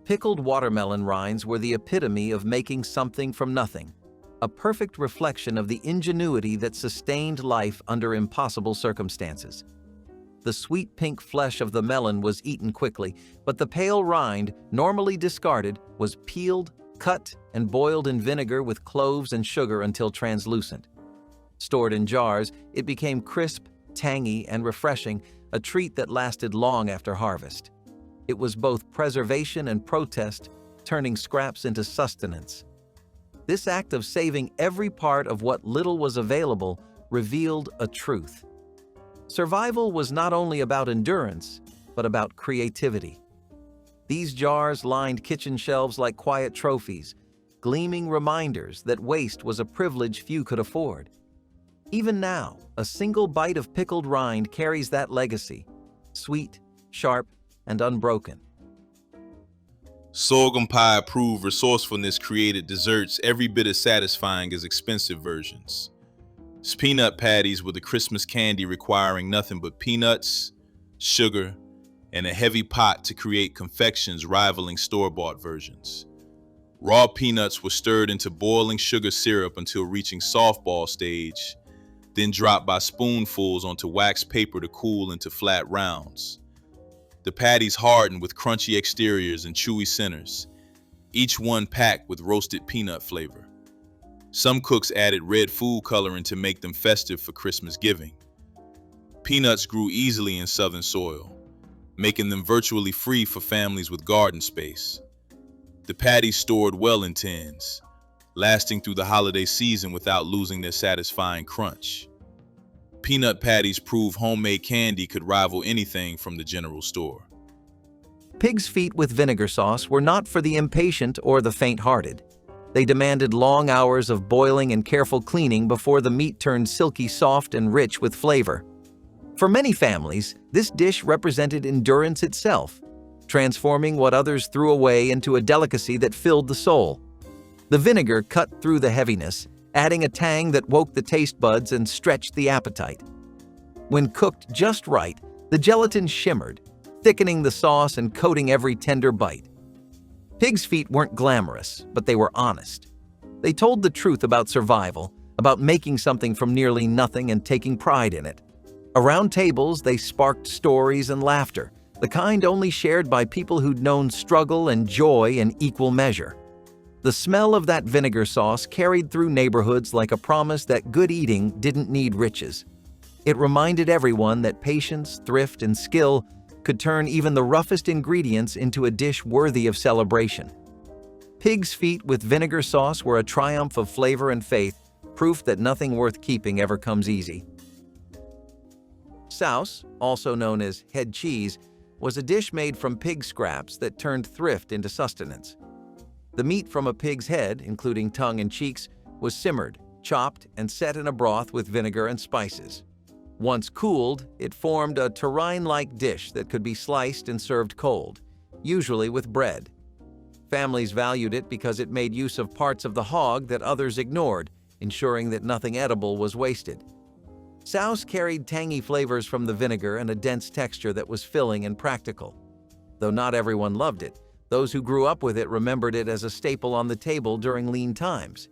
Pickled watermelon rinds were the epitome of making something from nothing, a perfect reflection of the ingenuity that sustained life under impossible circumstances. The sweet pink flesh of the melon was eaten quickly, but the pale rind, normally discarded, was peeled, cut, and boiled in vinegar with cloves and sugar until translucent. Stored in jars, it became crisp, tangy, and refreshing, a treat that lasted long after harvest. It was both preservation and protest, turning scraps into sustenance. This act of saving every part of what little was available revealed a truth. Survival was not only about endurance, but about creativity. These jars lined kitchen shelves like quiet trophies, gleaming reminders that waste was a privilege few could afford. Even now, a single bite of pickled rind carries that legacy, sweet, sharp, and unbroken. Sorghum pie proved resourcefulness created desserts every bit as satisfying as expensive versions. Peanut patties were the Christmas candy requiring nothing but peanuts, sugar, and a heavy pot to create confections rivaling store-bought versions. Raw peanuts were stirred into boiling sugar syrup until reaching softball stage, then dropped by spoonfuls onto wax paper to cool into flat rounds. The patties hardened with crunchy exteriors and chewy centers, each one packed with roasted peanut flavor. Some cooks added red food coloring to make them festive for Christmas giving. Peanuts grew easily in southern soil, making them virtually free for families with garden space. The patties stored well in tins, lasting through the holiday season without losing their satisfying crunch. Peanut patties prove homemade candy could rival anything from the general store. Pig's feet with vinegar sauce were not for the impatient or the faint-hearted. They demanded long hours of boiling and careful cleaning before the meat turned silky soft and rich with flavor. For many families, this dish represented endurance itself, transforming what others threw away into a delicacy that filled the soul. The vinegar cut through the heaviness, adding a tang that woke the taste buds and stretched the appetite. When cooked just right, the gelatin shimmered, thickening the sauce and coating every tender bite. Pig's feet weren't glamorous, but they were honest. They told the truth about survival, about making something from nearly nothing and taking pride in it. Around tables, they sparked stories and laughter, the kind only shared by people who'd known struggle and joy in equal measure. The smell of that vinegar sauce carried through neighborhoods like a promise that good eating didn't need riches. It reminded everyone that patience, thrift, and skill could turn even the roughest ingredients into a dish worthy of celebration. Pig's feet with vinegar sauce were a triumph of flavor and faith, proof that nothing worth keeping ever comes easy. Souse, also known as head cheese, was a dish made from pig scraps that turned thrift into sustenance. The meat from a pig's head, including tongue and cheeks, was simmered, chopped, and set in a broth with vinegar and spices. Once cooled, it formed a terrine-like dish that could be sliced and served cold, usually with bread. Families valued it because it made use of parts of the hog that others ignored, ensuring that nothing edible was wasted. Souse carried tangy flavors from the vinegar and a dense texture that was filling and practical. Though not everyone loved it, those who grew up with it remembered it as a staple on the table during lean times.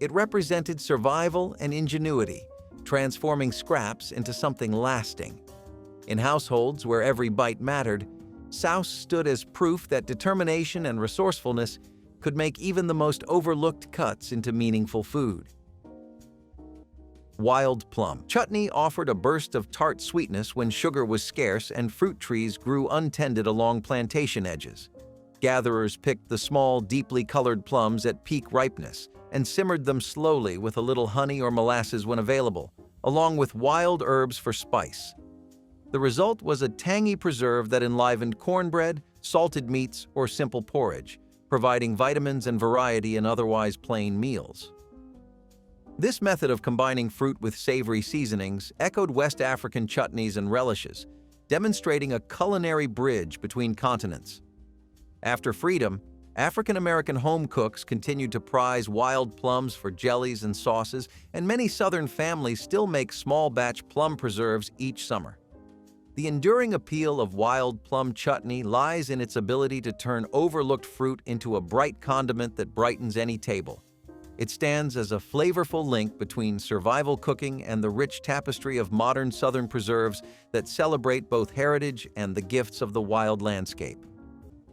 It represented survival and ingenuity, transforming scraps into something lasting. In households where every bite mattered, souse stood as proof that determination and resourcefulness could make even the most overlooked cuts into meaningful food. Wild plum chutney offered a burst of tart sweetness when sugar was scarce and fruit trees grew untended along plantation edges. Gatherers picked the small, deeply colored plums at peak ripeness and simmered them slowly with a little honey or molasses when available, along with wild herbs for spice. The result was a tangy preserve that enlivened cornbread, salted meats, or simple porridge, providing vitamins and variety in otherwise plain meals. This method of combining fruit with savory seasonings echoed West African chutneys and relishes, demonstrating a culinary bridge between continents. After freedom, African-American home cooks continued to prize wild plums for jellies and sauces, and many Southern families still make small-batch plum preserves each summer. The enduring appeal of wild plum chutney lies in its ability to turn overlooked fruit into a bright condiment that brightens any table. It stands as a flavorful link between survival cooking and the rich tapestry of modern Southern preserves that celebrate both heritage and the gifts of the wild landscape.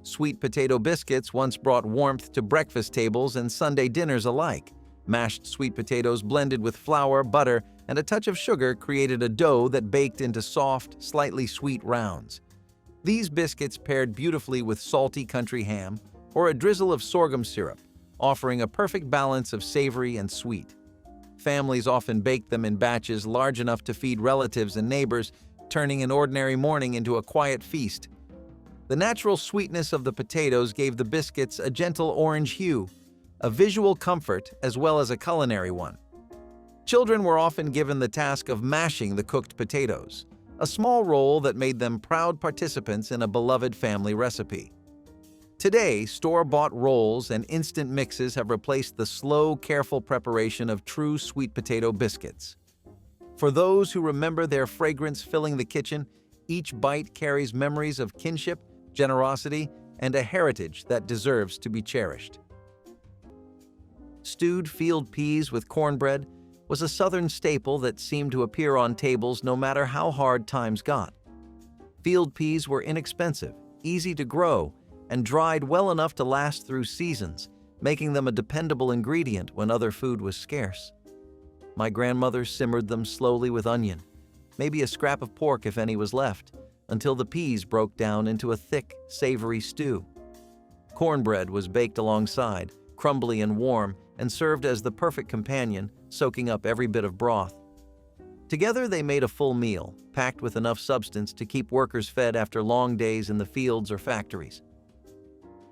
Sweet potato biscuits once brought warmth to breakfast tables and Sunday dinners alike. Mashed sweet potatoes blended with flour, butter, and a touch of sugar created a dough that baked into soft, slightly sweet rounds. These biscuits paired beautifully with salty country ham or a drizzle of sorghum syrup, offering a perfect balance of savory and sweet. Families often baked them in batches large enough to feed relatives and neighbors, turning an ordinary morning into a quiet feast. The natural sweetness of the potatoes gave the biscuits a gentle orange hue, a visual comfort as well as a culinary one. Children were often given the task of mashing the cooked potatoes, a small role that made them proud participants in a beloved family recipe. Today, store-bought rolls and instant mixes have replaced the slow, careful preparation of true sweet potato biscuits. For those who remember their fragrance filling the kitchen, each bite carries memories of kinship, generosity, and a heritage that deserves to be cherished. Stewed field peas with cornbread was a Southern staple that seemed to appear on tables no matter how hard times got. Field peas were inexpensive, easy to grow, and dried well enough to last through seasons, making them a dependable ingredient when other food was scarce. My grandmother simmered them slowly with onion, maybe a scrap of pork if any was left, until the peas broke down into a thick, savory stew. Cornbread was baked alongside, crumbly and warm, and served as the perfect companion, soaking up every bit of broth. Together they made a full meal, packed with enough substance to keep workers fed after long days in the fields or factories.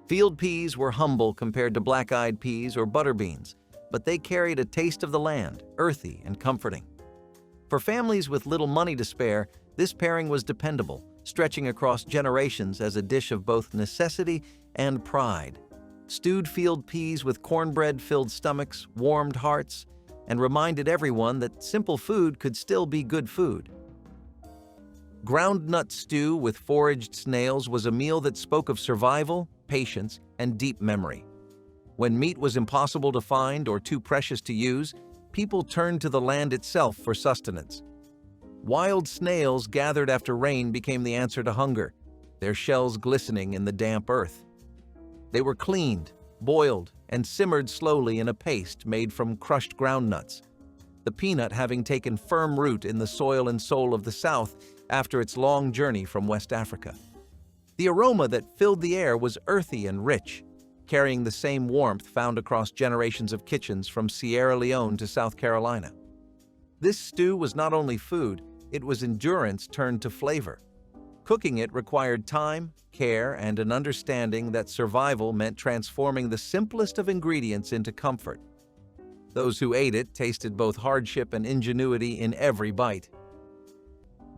Field peas were humble compared to black-eyed peas or butter beans, but they carried a taste of the land, earthy and comforting. For families with little money to spare, this pairing was dependable, stretching across generations as a dish of both necessity and pride. Stewed field peas with cornbread filled stomachs, warmed hearts, and reminded everyone that simple food could still be good food. Ground nut stew with foraged snails was a meal that spoke of survival, patience, and deep memory. When meat was impossible to find or too precious to use, people turned to the land itself for sustenance. Wild snails gathered after rain became the answer to hunger, their shells glistening in the damp earth. They were cleaned, boiled, and simmered slowly in a paste made from crushed groundnuts, the peanut having taken firm root in the soil and soul of the South after its long journey from West Africa. The aroma that filled the air was earthy and rich, carrying the same warmth found across generations of kitchens from Sierra Leone to South Carolina. This stew was not only food, it was endurance turned to flavor. Cooking it required time, care, and an understanding that survival meant transforming the simplest of ingredients into comfort. Those who ate it tasted both hardship and ingenuity in every bite.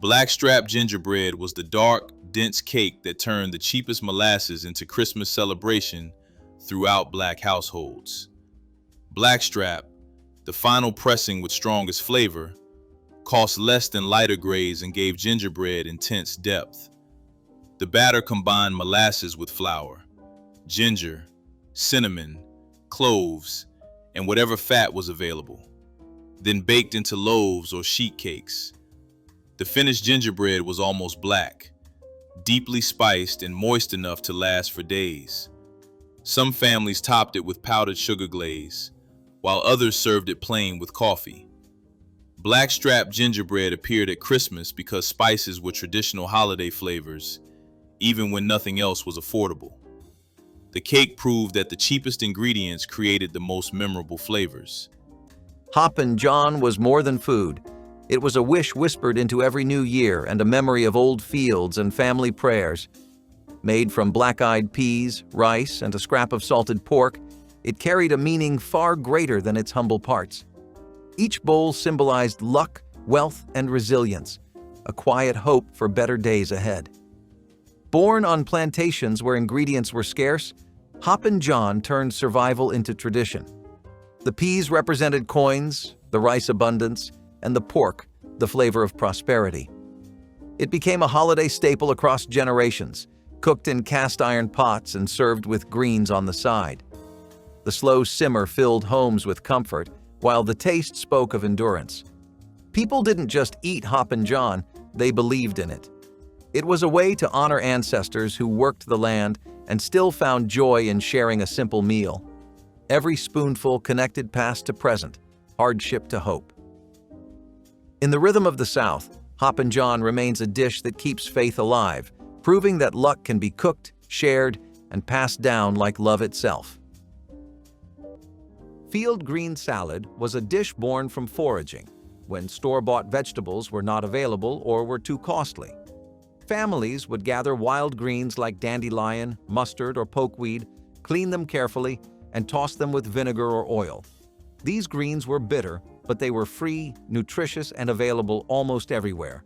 Blackstrap gingerbread was the dark, dense cake that turned the cheapest molasses into Christmas celebration throughout Black households. Blackstrap, the final pressing with strongest flavor, cost less than lighter grades and gave gingerbread intense depth. The batter combined molasses with flour, ginger, cinnamon, cloves, and whatever fat was available, then baked into loaves or sheet cakes. The finished gingerbread was almost black, deeply spiced and moist enough to last for days. Some families topped it with powdered sugar glaze, while others served it plain with coffee. Blackstrap gingerbread appeared at Christmas because spices were traditional holiday flavors, even when nothing else was affordable. The cake proved that the cheapest ingredients created the most memorable flavors. Hoppin' John was more than food. It was a wish whispered into every new year and a memory of old fields and family prayers. Made from black-eyed peas, rice, and a scrap of salted pork, it carried a meaning far greater than its humble parts. Each bowl symbolized luck, wealth, and resilience, a quiet hope for better days ahead. Born on plantations where ingredients were scarce, Hoppin' John turned survival into tradition. The peas represented coins, the rice abundance, and the pork, the flavor of prosperity. It became a holiday staple across generations, cooked in cast-iron pots and served with greens on the side. The slow simmer filled homes with comfort, while the taste spoke of endurance. People didn't just eat Hoppin' John, they believed in it. It was a way to honor ancestors who worked the land and still found joy in sharing a simple meal. Every spoonful connected past to present, hardship to hope. In the rhythm of the South, Hoppin' John remains a dish that keeps faith alive, proving that luck can be cooked, shared, and passed down like love itself. Field green salad was a dish born from foraging, when store-bought vegetables were not available or were too costly. Families would gather wild greens like dandelion, mustard, or pokeweed, clean them carefully, and toss them with vinegar or oil. These greens were bitter, but they were free, nutritious, and available almost everywhere.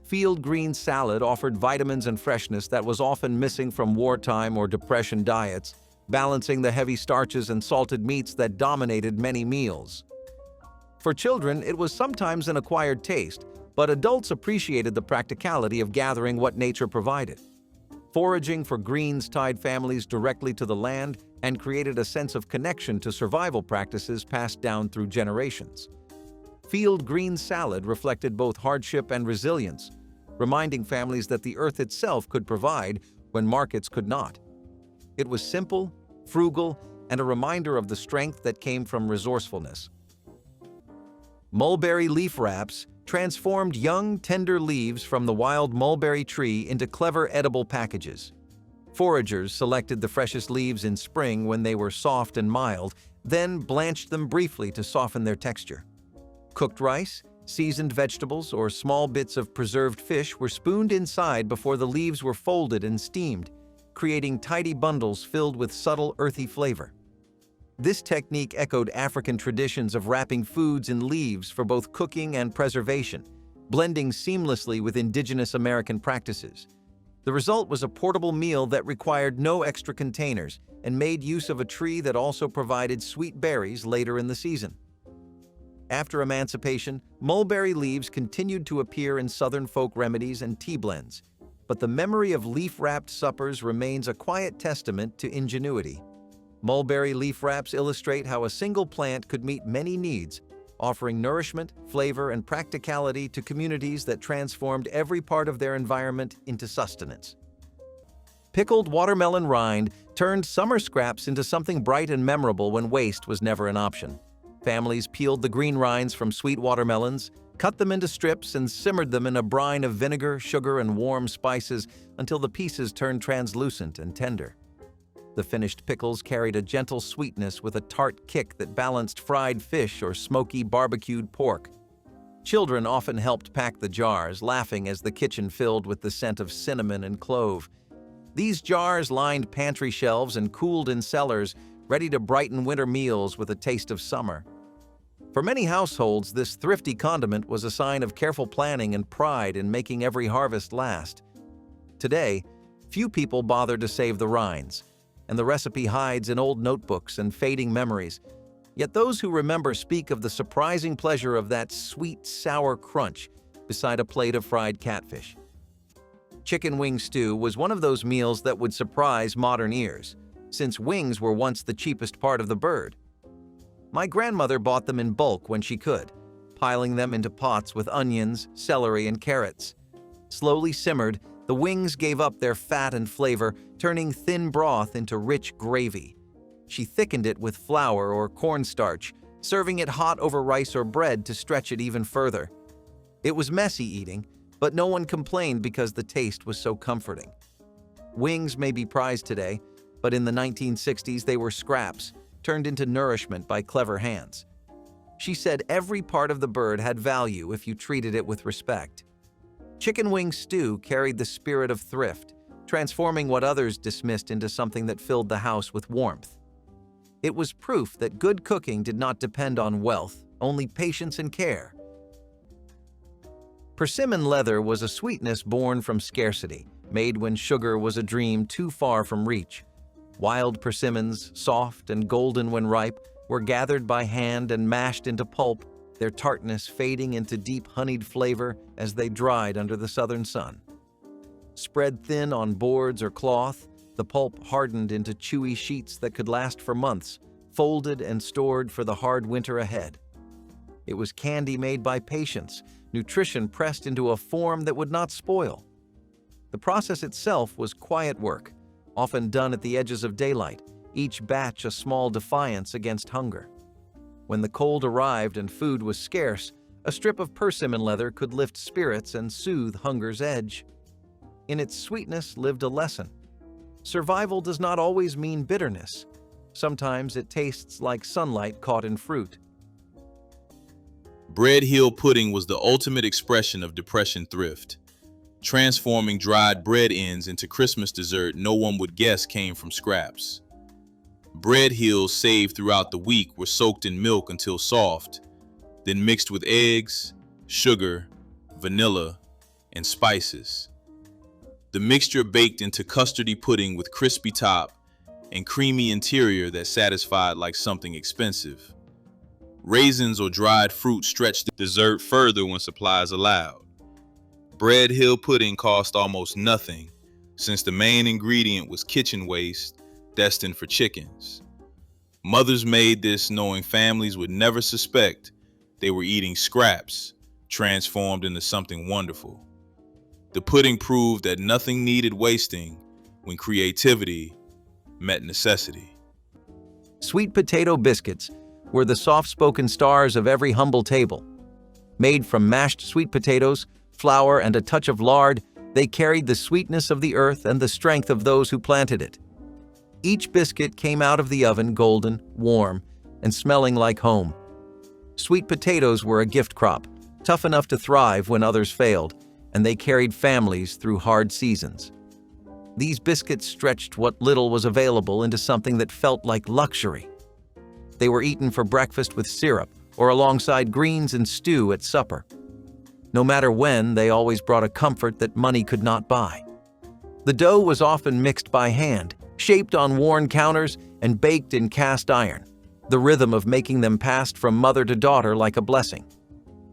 Field green salad offered vitamins and freshness that was often missing from wartime or depression diets, balancing the heavy starches and salted meats that dominated many meals. For children, it was sometimes an acquired taste, but adults appreciated the practicality of gathering what nature provided. Foraging for greens tied families directly to the land and created a sense of connection to survival practices passed down through generations. Field green salad reflected both hardship and resilience, reminding families that the earth itself could provide when markets could not. It was simple, frugal, and a reminder of the strength that came from resourcefulness. Mulberry leaf wraps transformed young, tender leaves from the wild mulberry tree into clever edible packages. Foragers selected the freshest leaves in spring when they were soft and mild, then blanched them briefly to soften their texture. Cooked rice, seasoned vegetables, or small bits of preserved fish were spooned inside before the leaves were folded and steamed, creating tidy bundles filled with subtle, earthy flavor. This technique echoed African traditions of wrapping foods in leaves for both cooking and preservation, blending seamlessly with indigenous American practices. The result was a portable meal that required no extra containers and made use of a tree that also provided sweet berries later in the season. After emancipation, mulberry leaves continued to appear in Southern folk remedies and tea blends, but the memory of leaf-wrapped suppers remains a quiet testament to ingenuity. Mulberry leaf wraps illustrate how a single plant could meet many needs, offering nourishment, flavor, and practicality to communities that transformed every part of their environment into sustenance. Pickled watermelon rind turned summer scraps into something bright and memorable when waste was never an option. Families peeled the green rinds from sweet watermelons, cut them into strips, and simmered them in a brine of vinegar, sugar, and warm spices until the pieces turned translucent and tender. The finished pickles carried a gentle sweetness with a tart kick that balanced fried fish or smoky barbecued pork. Children often helped pack the jars, laughing as the kitchen filled with the scent of cinnamon and clove. These jars lined pantry shelves and cooled in cellars, ready to brighten winter meals with a taste of summer. For many households, this thrifty condiment was a sign of careful planning and pride in making every harvest last. Today, few people bother to save the rinds, and the recipe hides in old notebooks and fading memories. Yet those who remember speak of the surprising pleasure of that sweet, sour crunch beside a plate of fried catfish. Chicken wing stew was one of those meals that would surprise modern ears, since wings were once the cheapest part of the bird. My grandmother bought them in bulk when she could, piling them into pots with onions, celery, and carrots. Slowly simmered, the wings gave up their fat and flavor, turning thin broth into rich gravy. She thickened it with flour or cornstarch, serving it hot over rice or bread to stretch it even further. It was messy eating, but no one complained because the taste was so comforting. Wings may be prized today, but in the 1960s they were scraps, turned into nourishment by clever hands. She said every part of the bird had value if you treated it with respect. Chicken wing stew carried the spirit of thrift, transforming what others dismissed into something that filled the house with warmth. It was proof that good cooking did not depend on wealth, only patience and care. Persimmon leather was a sweetness born from scarcity, made when sugar was a dream too far from reach. Wild persimmons, soft and golden when ripe, were gathered by hand and mashed into pulp, their tartness fading into deep honeyed flavor as they dried under the southern sun. Spread thin on boards or cloth, the pulp hardened into chewy sheets that could last for months, folded and stored for the hard winter ahead. It was candy made by patience, nutrition pressed into a form that would not spoil. The process itself was quiet work, often done at the edges of daylight, each batch a small defiance against hunger. When the cold arrived and food was scarce, a strip of persimmon leather could lift spirits and soothe hunger's edge. In its sweetness lived a lesson. Survival does not always mean bitterness. Sometimes it tastes like sunlight caught in fruit. Bread hill pudding was the ultimate expression of Depression thrift, transforming dried bread ends into Christmas dessert no one would guess came from scraps. Bread hills saved throughout the week were soaked in milk until soft, then mixed with eggs, sugar, vanilla, and spices. The mixture baked into custardy pudding with crispy top and creamy interior that satisfied like something expensive. Raisins or dried fruit stretched the dessert further when supplies allowed. Bread hill pudding cost almost nothing, since the main ingredient was kitchen waste destined for chickens. Mothers made this knowing families would never suspect they were eating scraps transformed into something wonderful. The pudding proved that nothing needed wasting when creativity met necessity. Sweet potato biscuits were the soft-spoken stars of every humble table. Made from mashed sweet potatoes, flour, and a touch of lard, they carried the sweetness of the earth and the strength of those who planted it. Each biscuit came out of the oven golden, warm, and smelling like home. Sweet potatoes were a gift crop, tough enough to thrive when others failed, and they carried families through hard seasons. These biscuits stretched what little was available into something that felt like luxury. They were eaten for breakfast with syrup or alongside greens and stew at supper. No matter when, they always brought a comfort that money could not buy. The dough was often mixed by hand, shaped on worn counters, and baked in cast iron. The rhythm of making them passed from mother to daughter like a blessing.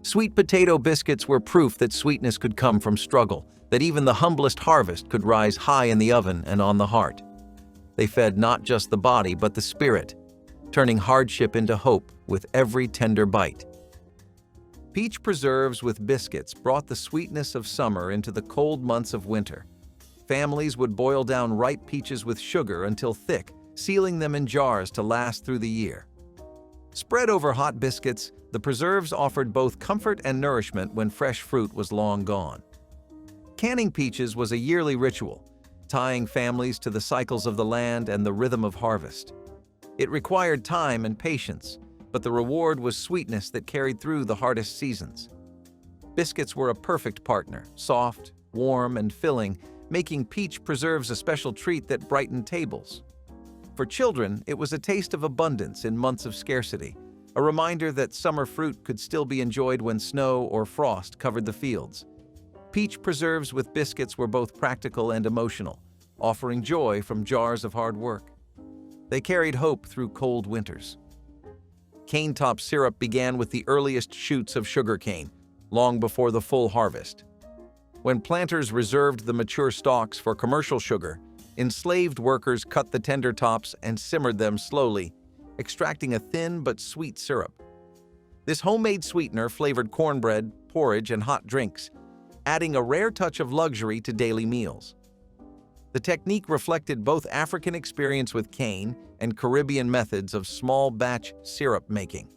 Sweet potato biscuits were proof that sweetness could come from struggle, that even the humblest harvest could rise high in the oven and on the heart. They fed not just the body but the spirit, turning hardship into hope with every tender bite. Peach preserves with biscuits brought the sweetness of summer into the cold months of winter. Families would boil down ripe peaches with sugar until thick, sealing them in jars to last through the year. Spread over hot biscuits, the preserves offered both comfort and nourishment when fresh fruit was long gone. Canning peaches was a yearly ritual, tying families to the cycles of the land and the rhythm of harvest. It required time and patience, but the reward was sweetness that carried through the hardest seasons. Biscuits were a perfect partner, soft, warm, and filling, making peach preserves a special treat that brightened tables. For children, it was a taste of abundance in months of scarcity, a reminder that summer fruit could still be enjoyed when snow or frost covered the fields. Peach preserves with biscuits were both practical and emotional, offering joy from jars of hard work. They carried hope through cold winters. Cane top syrup began with the earliest shoots of sugarcane, long before the full harvest. When planters reserved the mature stalks for commercial sugar, enslaved workers cut the tender tops and simmered them slowly, extracting a thin but sweet syrup. This homemade sweetener flavored cornbread, porridge, and hot drinks, adding a rare touch of luxury to daily meals. The technique reflected both African experience with cane and Caribbean methods of small-batch syrup making.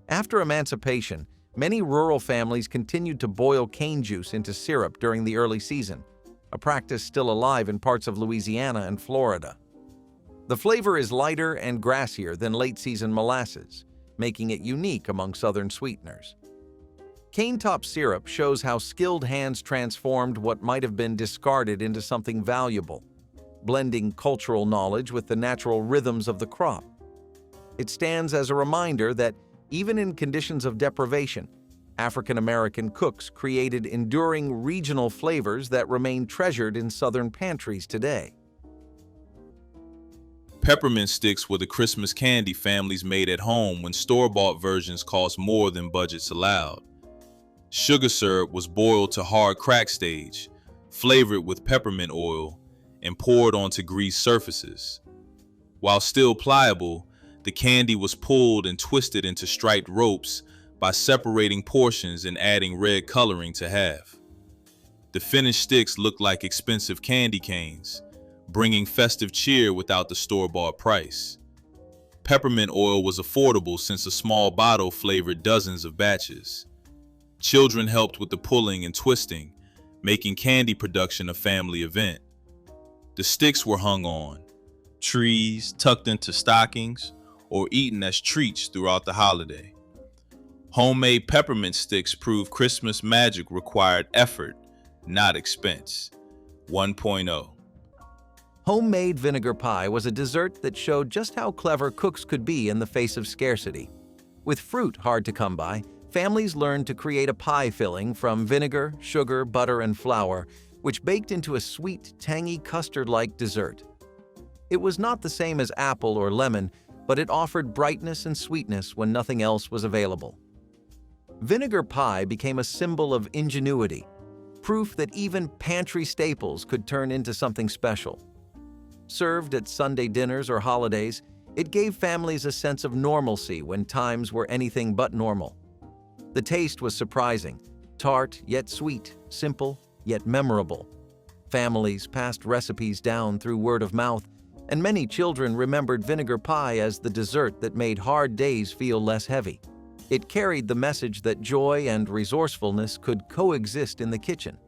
After emancipation, many rural families continued to boil cane juice into syrup during the early season, a practice still alive in parts of Louisiana and Florida. The flavor is lighter and grassier than late-season molasses, making it unique among Southern sweeteners. Cane top syrup shows how skilled hands transformed what might have been discarded into something valuable, blending cultural knowledge with the natural rhythms of the crop. It stands as a reminder that, even in conditions of deprivation, African American cooks created enduring regional flavors that remain treasured in Southern pantries today. Peppermint sticks were the Christmas candy families made at home when store-bought versions cost more than budgets allowed. Sugar syrup was boiled to hard crack stage, flavored with peppermint oil, and poured onto greased surfaces. While still pliable, the candy was pulled and twisted into striped ropes by separating portions and adding red coloring to half. The finished sticks looked like expensive candy canes, bringing festive cheer without the store-bought price. Peppermint oil was affordable since a small bottle flavored dozens of batches. Children helped with the pulling and twisting, making candy production a family event. The sticks were hung on trees, tucked into stockings, or eaten as treats throughout the holiday. Homemade peppermint sticks proved Christmas magic required effort, not expense. 1.0. Homemade vinegar pie was a dessert that showed just how clever cooks could be in the face of scarcity. With fruit hard to come by, families learned to create a pie filling from vinegar, sugar, butter, and flour, which baked into a sweet, tangy custard-like dessert. It was not the same as apple or lemon, but it offered brightness and sweetness when nothing else was available. Vinegar pie became a symbol of ingenuity, proof that even pantry staples could turn into something special. Served at Sunday dinners or holidays, it gave families a sense of normalcy when times were anything but normal. The taste was surprising, tart yet sweet, simple yet memorable. Families passed recipes down through word of mouth, and many children remembered vinegar pie as the dessert that made hard days feel less heavy. It carried the message that joy and resourcefulness could coexist in the kitchen.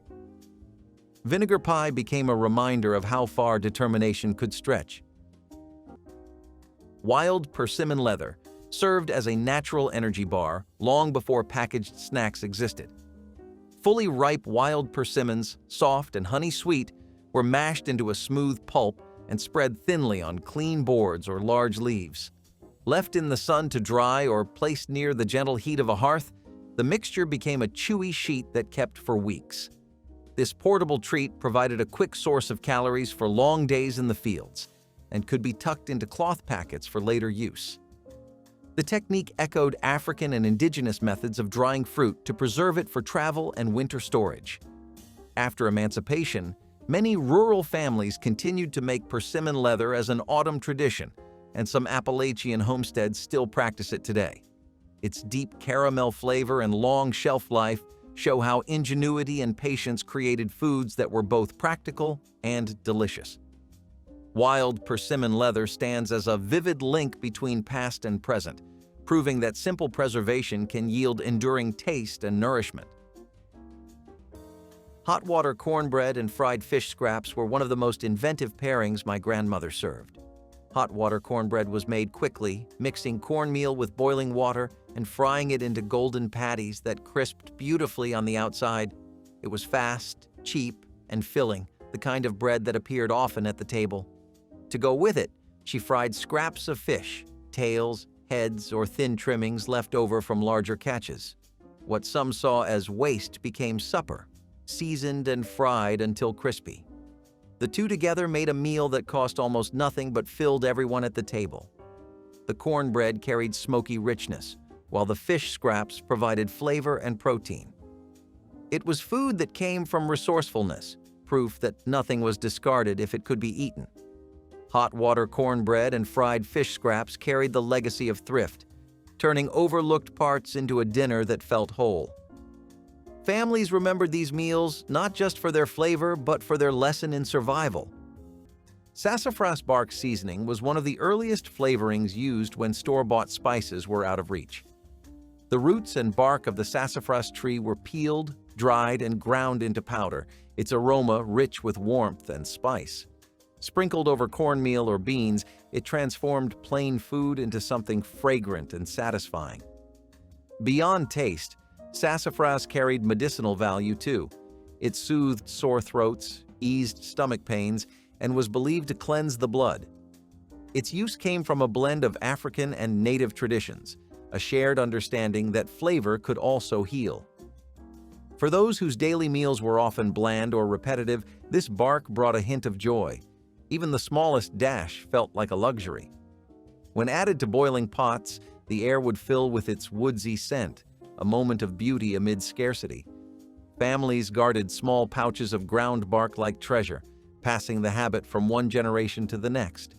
Vinegar pie became a reminder of how far determination could stretch. Wild persimmon leather served as a natural energy bar long before packaged snacks existed. Fully ripe wild persimmons, soft and honey-sweet, were mashed into a smooth pulp and spread thinly on clean boards or large leaves. Left in the sun to dry or placed near the gentle heat of a hearth, the mixture became a chewy sheet that kept for weeks. This portable treat provided a quick source of calories for long days in the fields and could be tucked into cloth packets for later use. The technique echoed African and indigenous methods of drying fruit to preserve it for travel and winter storage. After emancipation, many rural families continued to make persimmon leather as an autumn tradition, and some Appalachian homesteads still practice it today. Its deep caramel flavor and long shelf life show how ingenuity and patience created foods that were both practical and delicious. Wild persimmon leather stands as a vivid link between past and present, proving that simple preservation can yield enduring taste and nourishment. Hot water cornbread and fried fish scraps were one of the most inventive pairings my grandmother served. Hot water cornbread was made quickly, mixing cornmeal with boiling water and frying it into golden patties that crisped beautifully on the outside. It was fast, cheap, and filling, the kind of bread that appeared often at the table. To go with it, she fried scraps of fish, tails, heads, or thin trimmings left over from larger catches. What some saw as waste became supper, seasoned and fried until crispy. The two together made a meal that cost almost nothing but filled everyone at the table. The cornbread carried smoky richness, while the fish scraps provided flavor and protein. It was food that came from resourcefulness, proof that nothing was discarded if it could be eaten. Hot water cornbread and fried fish scraps carried the legacy of thrift, turning overlooked parts into a dinner that felt whole. Families remembered these meals not just for their flavor, but for their lesson in survival. Sassafras bark seasoning was one of the earliest flavorings used when store-bought spices were out of reach. The roots and bark of the sassafras tree were peeled, dried, and ground into powder, its aroma rich with warmth and spice. Sprinkled over cornmeal or beans, it transformed plain food into something fragrant and satisfying. Beyond taste, sassafras carried medicinal value too. It soothed sore throats, eased stomach pains, and was believed to cleanse the blood. Its use came from a blend of African and native traditions, a shared understanding that flavor could also heal. For those whose daily meals were often bland or repetitive, this bark brought a hint of joy. Even the smallest dash felt like a luxury. When added to boiling pots, the air would fill with its woodsy scent, a moment of beauty amid scarcity. Families guarded small pouches of ground bark like treasure, passing the habit from one generation to the next.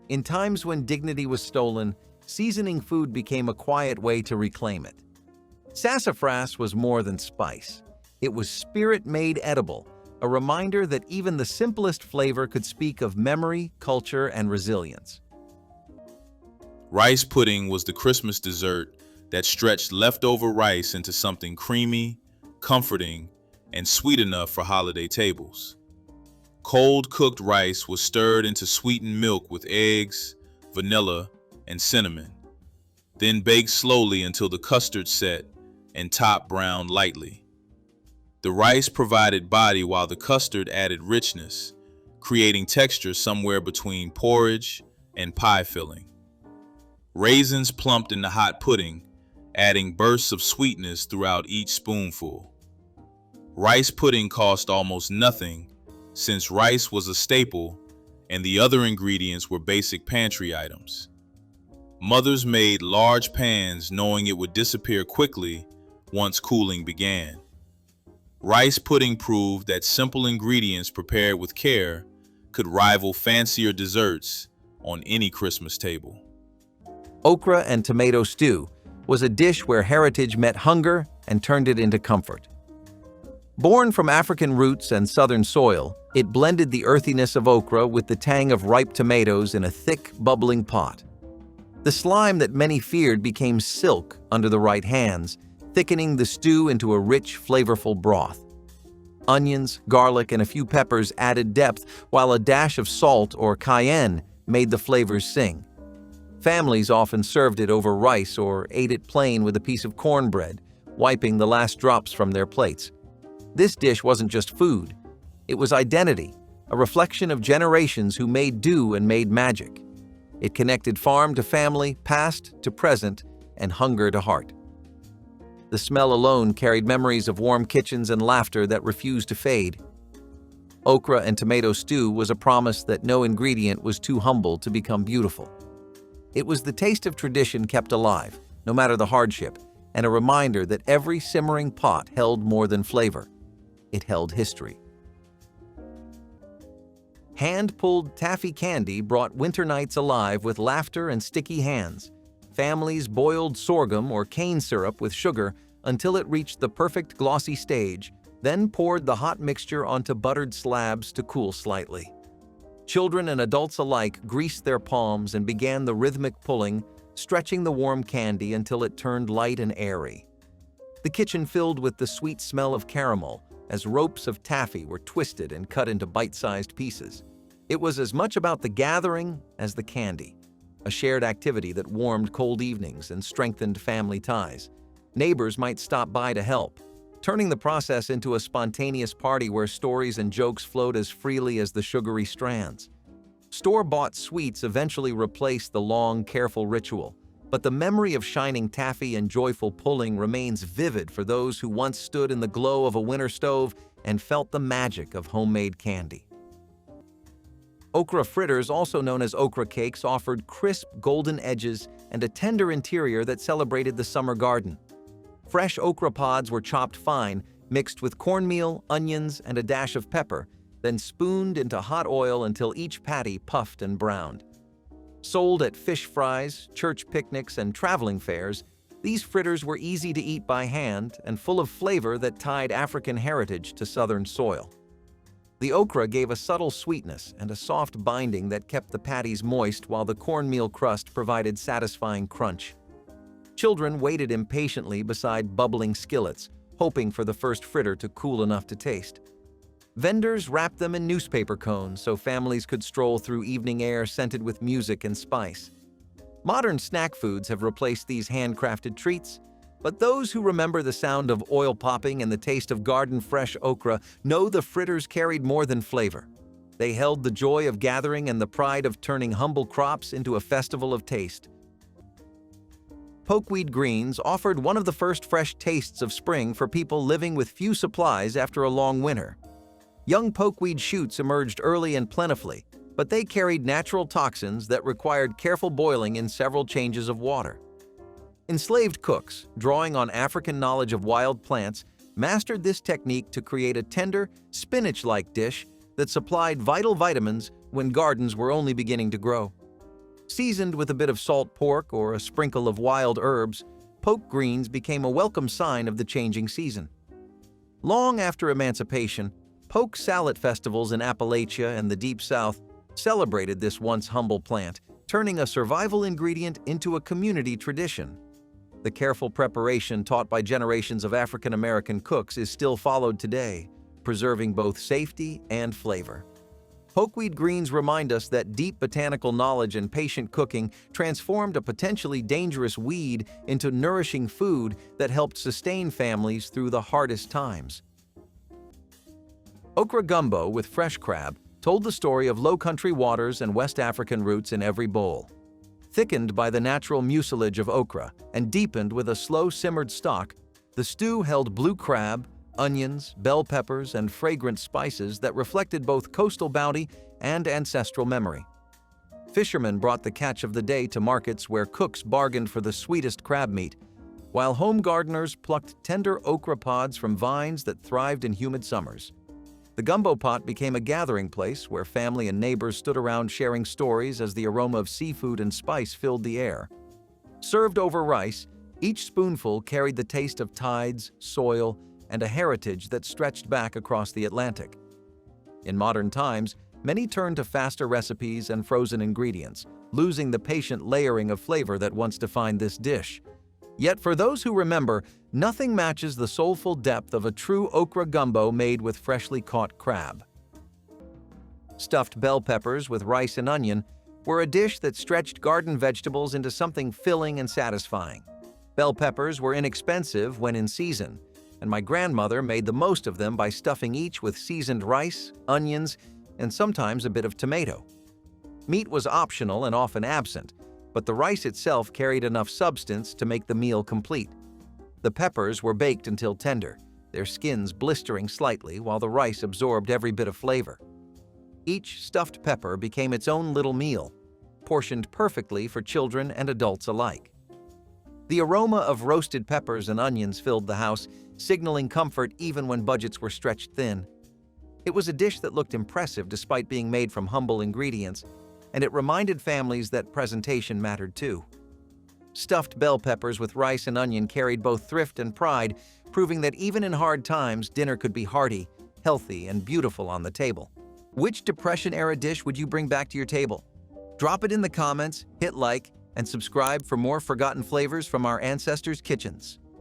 In times when dignity was stolen, seasoning food became a quiet way to reclaim it. Sassafras was more than spice. It was spirit made edible, a reminder that even the simplest flavor could speak of memory, culture, and resilience. Rice pudding was the Christmas dessert that stretched leftover rice into something creamy, comforting, and sweet enough for holiday tables. Cold cooked rice was stirred into sweetened milk with eggs, vanilla, and cinnamon, then baked slowly until the custard set and top browned lightly. The rice provided body while the custard added richness, creating texture somewhere between porridge and pie filling. Raisins plumped in the hot pudding, adding bursts of sweetness throughout each spoonful. Rice pudding cost almost nothing, since rice was a staple and the other ingredients were basic pantry items. Mothers made large pans knowing it would disappear quickly once cooling began. Rice pudding proved that simple ingredients prepared with care could rival fancier desserts on any Christmas table. Okra and tomato stew was a dish where heritage met hunger and turned it into comfort. Born from African roots and southern soil, it blended the earthiness of okra with the tang of ripe tomatoes in a thick, bubbling pot. The slime that many feared became silk under the right hands, thickening the stew into a rich, flavorful broth. Onions, garlic, and a few peppers added depth, while a dash of salt or cayenne made the flavors sing. Families often served it over rice or ate it plain with a piece of cornbread, wiping the last drops from their plates. This dish wasn't just food. It was identity, a reflection of generations who made do and made magic. It connected farm to family, past to present, and hunger to heart. The smell alone carried memories of warm kitchens and laughter that refused to fade. Okra and tomato stew was a promise that no ingredient was too humble to become beautiful. It was the taste of tradition kept alive, no matter the hardship, and a reminder that every simmering pot held more than flavor. It held history. Hand-pulled taffy candy brought winter nights alive with laughter and sticky hands. Families boiled sorghum or cane syrup with sugar until it reached the perfect glossy stage, then poured the hot mixture onto buttered slabs to cool slightly. Children and adults alike greased their palms and began the rhythmic pulling, stretching the warm candy until it turned light and airy. The kitchen filled with the sweet smell of caramel as ropes of taffy were twisted and cut into bite-sized pieces. It was as much about the gathering as the candy, a shared activity that warmed cold evenings and strengthened family ties. Neighbors might stop by to help, turning the process into a spontaneous party where stories and jokes flowed as freely as the sugary strands. Store-bought sweets eventually replaced the long, careful ritual, but the memory of shining taffy and joyful pulling remains vivid for those who once stood in the glow of a winter stove and felt the magic of homemade candy. Okra fritters, also known as okra cakes, offered crisp, golden edges and a tender interior that celebrated the summer garden. Fresh okra pods were chopped fine, mixed with cornmeal, onions, and a dash of pepper, then spooned into hot oil until each patty puffed and browned. Sold at fish fries, church picnics, and traveling fairs, these fritters were easy to eat by hand and full of flavor that tied African heritage to southern soil. The okra gave a subtle sweetness and a soft binding that kept the patties moist, while the cornmeal crust provided satisfying crunch. Children waited impatiently beside bubbling skillets, hoping for the first fritter to cool enough to taste. Vendors wrapped them in newspaper cones so families could stroll through evening air scented with music and spice. Modern snack foods have replaced these handcrafted treats, but those who remember the sound of oil popping and the taste of garden-fresh okra know the fritters carried more than flavor. They held the joy of gathering and the pride of turning humble crops into a festival of taste. Pokeweed greens offered one of the first fresh tastes of spring for people living with few supplies after a long winter. Young pokeweed shoots emerged early and plentifully, but they carried natural toxins that required careful boiling in several changes of water. Enslaved cooks, drawing on African knowledge of wild plants, mastered this technique to create a tender, spinach-like dish that supplied vital vitamins when gardens were only beginning to grow. Seasoned with a bit of salt pork or a sprinkle of wild herbs, poke greens became a welcome sign of the changing season. Long after emancipation, poke salad festivals in Appalachia and the Deep South celebrated this once humble plant, turning a survival ingredient into a community tradition. The careful preparation taught by generations of African American cooks is still followed today, preserving both safety and flavor. Pokeweed greens remind us that deep botanical knowledge and patient cooking transformed a potentially dangerous weed into nourishing food that helped sustain families through the hardest times. Okra gumbo with fresh crab told the story of low-country waters and West African roots in every bowl. Thickened by the natural mucilage of okra and deepened with a slow-simmered stock, the stew held blue crab, onions, bell peppers, and fragrant spices that reflected both coastal bounty and ancestral memory. Fishermen brought the catch of the day to markets where cooks bargained for the sweetest crab meat, while home gardeners plucked tender okra pods from vines that thrived in humid summers. The gumbo pot became a gathering place where family and neighbors stood around sharing stories as the aroma of seafood and spice filled the air. Served over rice, each spoonful carried the taste of tides, soil, and a heritage that stretched back across the Atlantic. In modern times, many turned to faster recipes and frozen ingredients, losing the patient layering of flavor that once defined this dish. Yet for those who remember, nothing matches the soulful depth of a true okra gumbo made with freshly caught crab. Stuffed bell peppers with rice and onion were a dish that stretched garden vegetables into something filling and satisfying. Bell peppers were inexpensive when in season, and my grandmother made the most of them by stuffing each with seasoned rice, onions, and sometimes a bit of tomato. Meat was optional and often absent, but the rice itself carried enough substance to make the meal complete. The peppers were baked until tender, their skins blistering slightly while the rice absorbed every bit of flavor. Each stuffed pepper became its own little meal, portioned perfectly for children and adults alike. The aroma of roasted peppers and onions filled the house, signaling comfort even when budgets were stretched thin. It was a dish that looked impressive despite being made from humble ingredients, and it reminded families that presentation mattered too. Stuffed bell peppers with rice and onion carried both thrift and pride, proving that even in hard times, dinner could be hearty, healthy, and beautiful on the table. Which Depression-era dish would you bring back to your table? Drop it in the comments, hit like, and subscribe for more forgotten flavors from our ancestors' kitchens.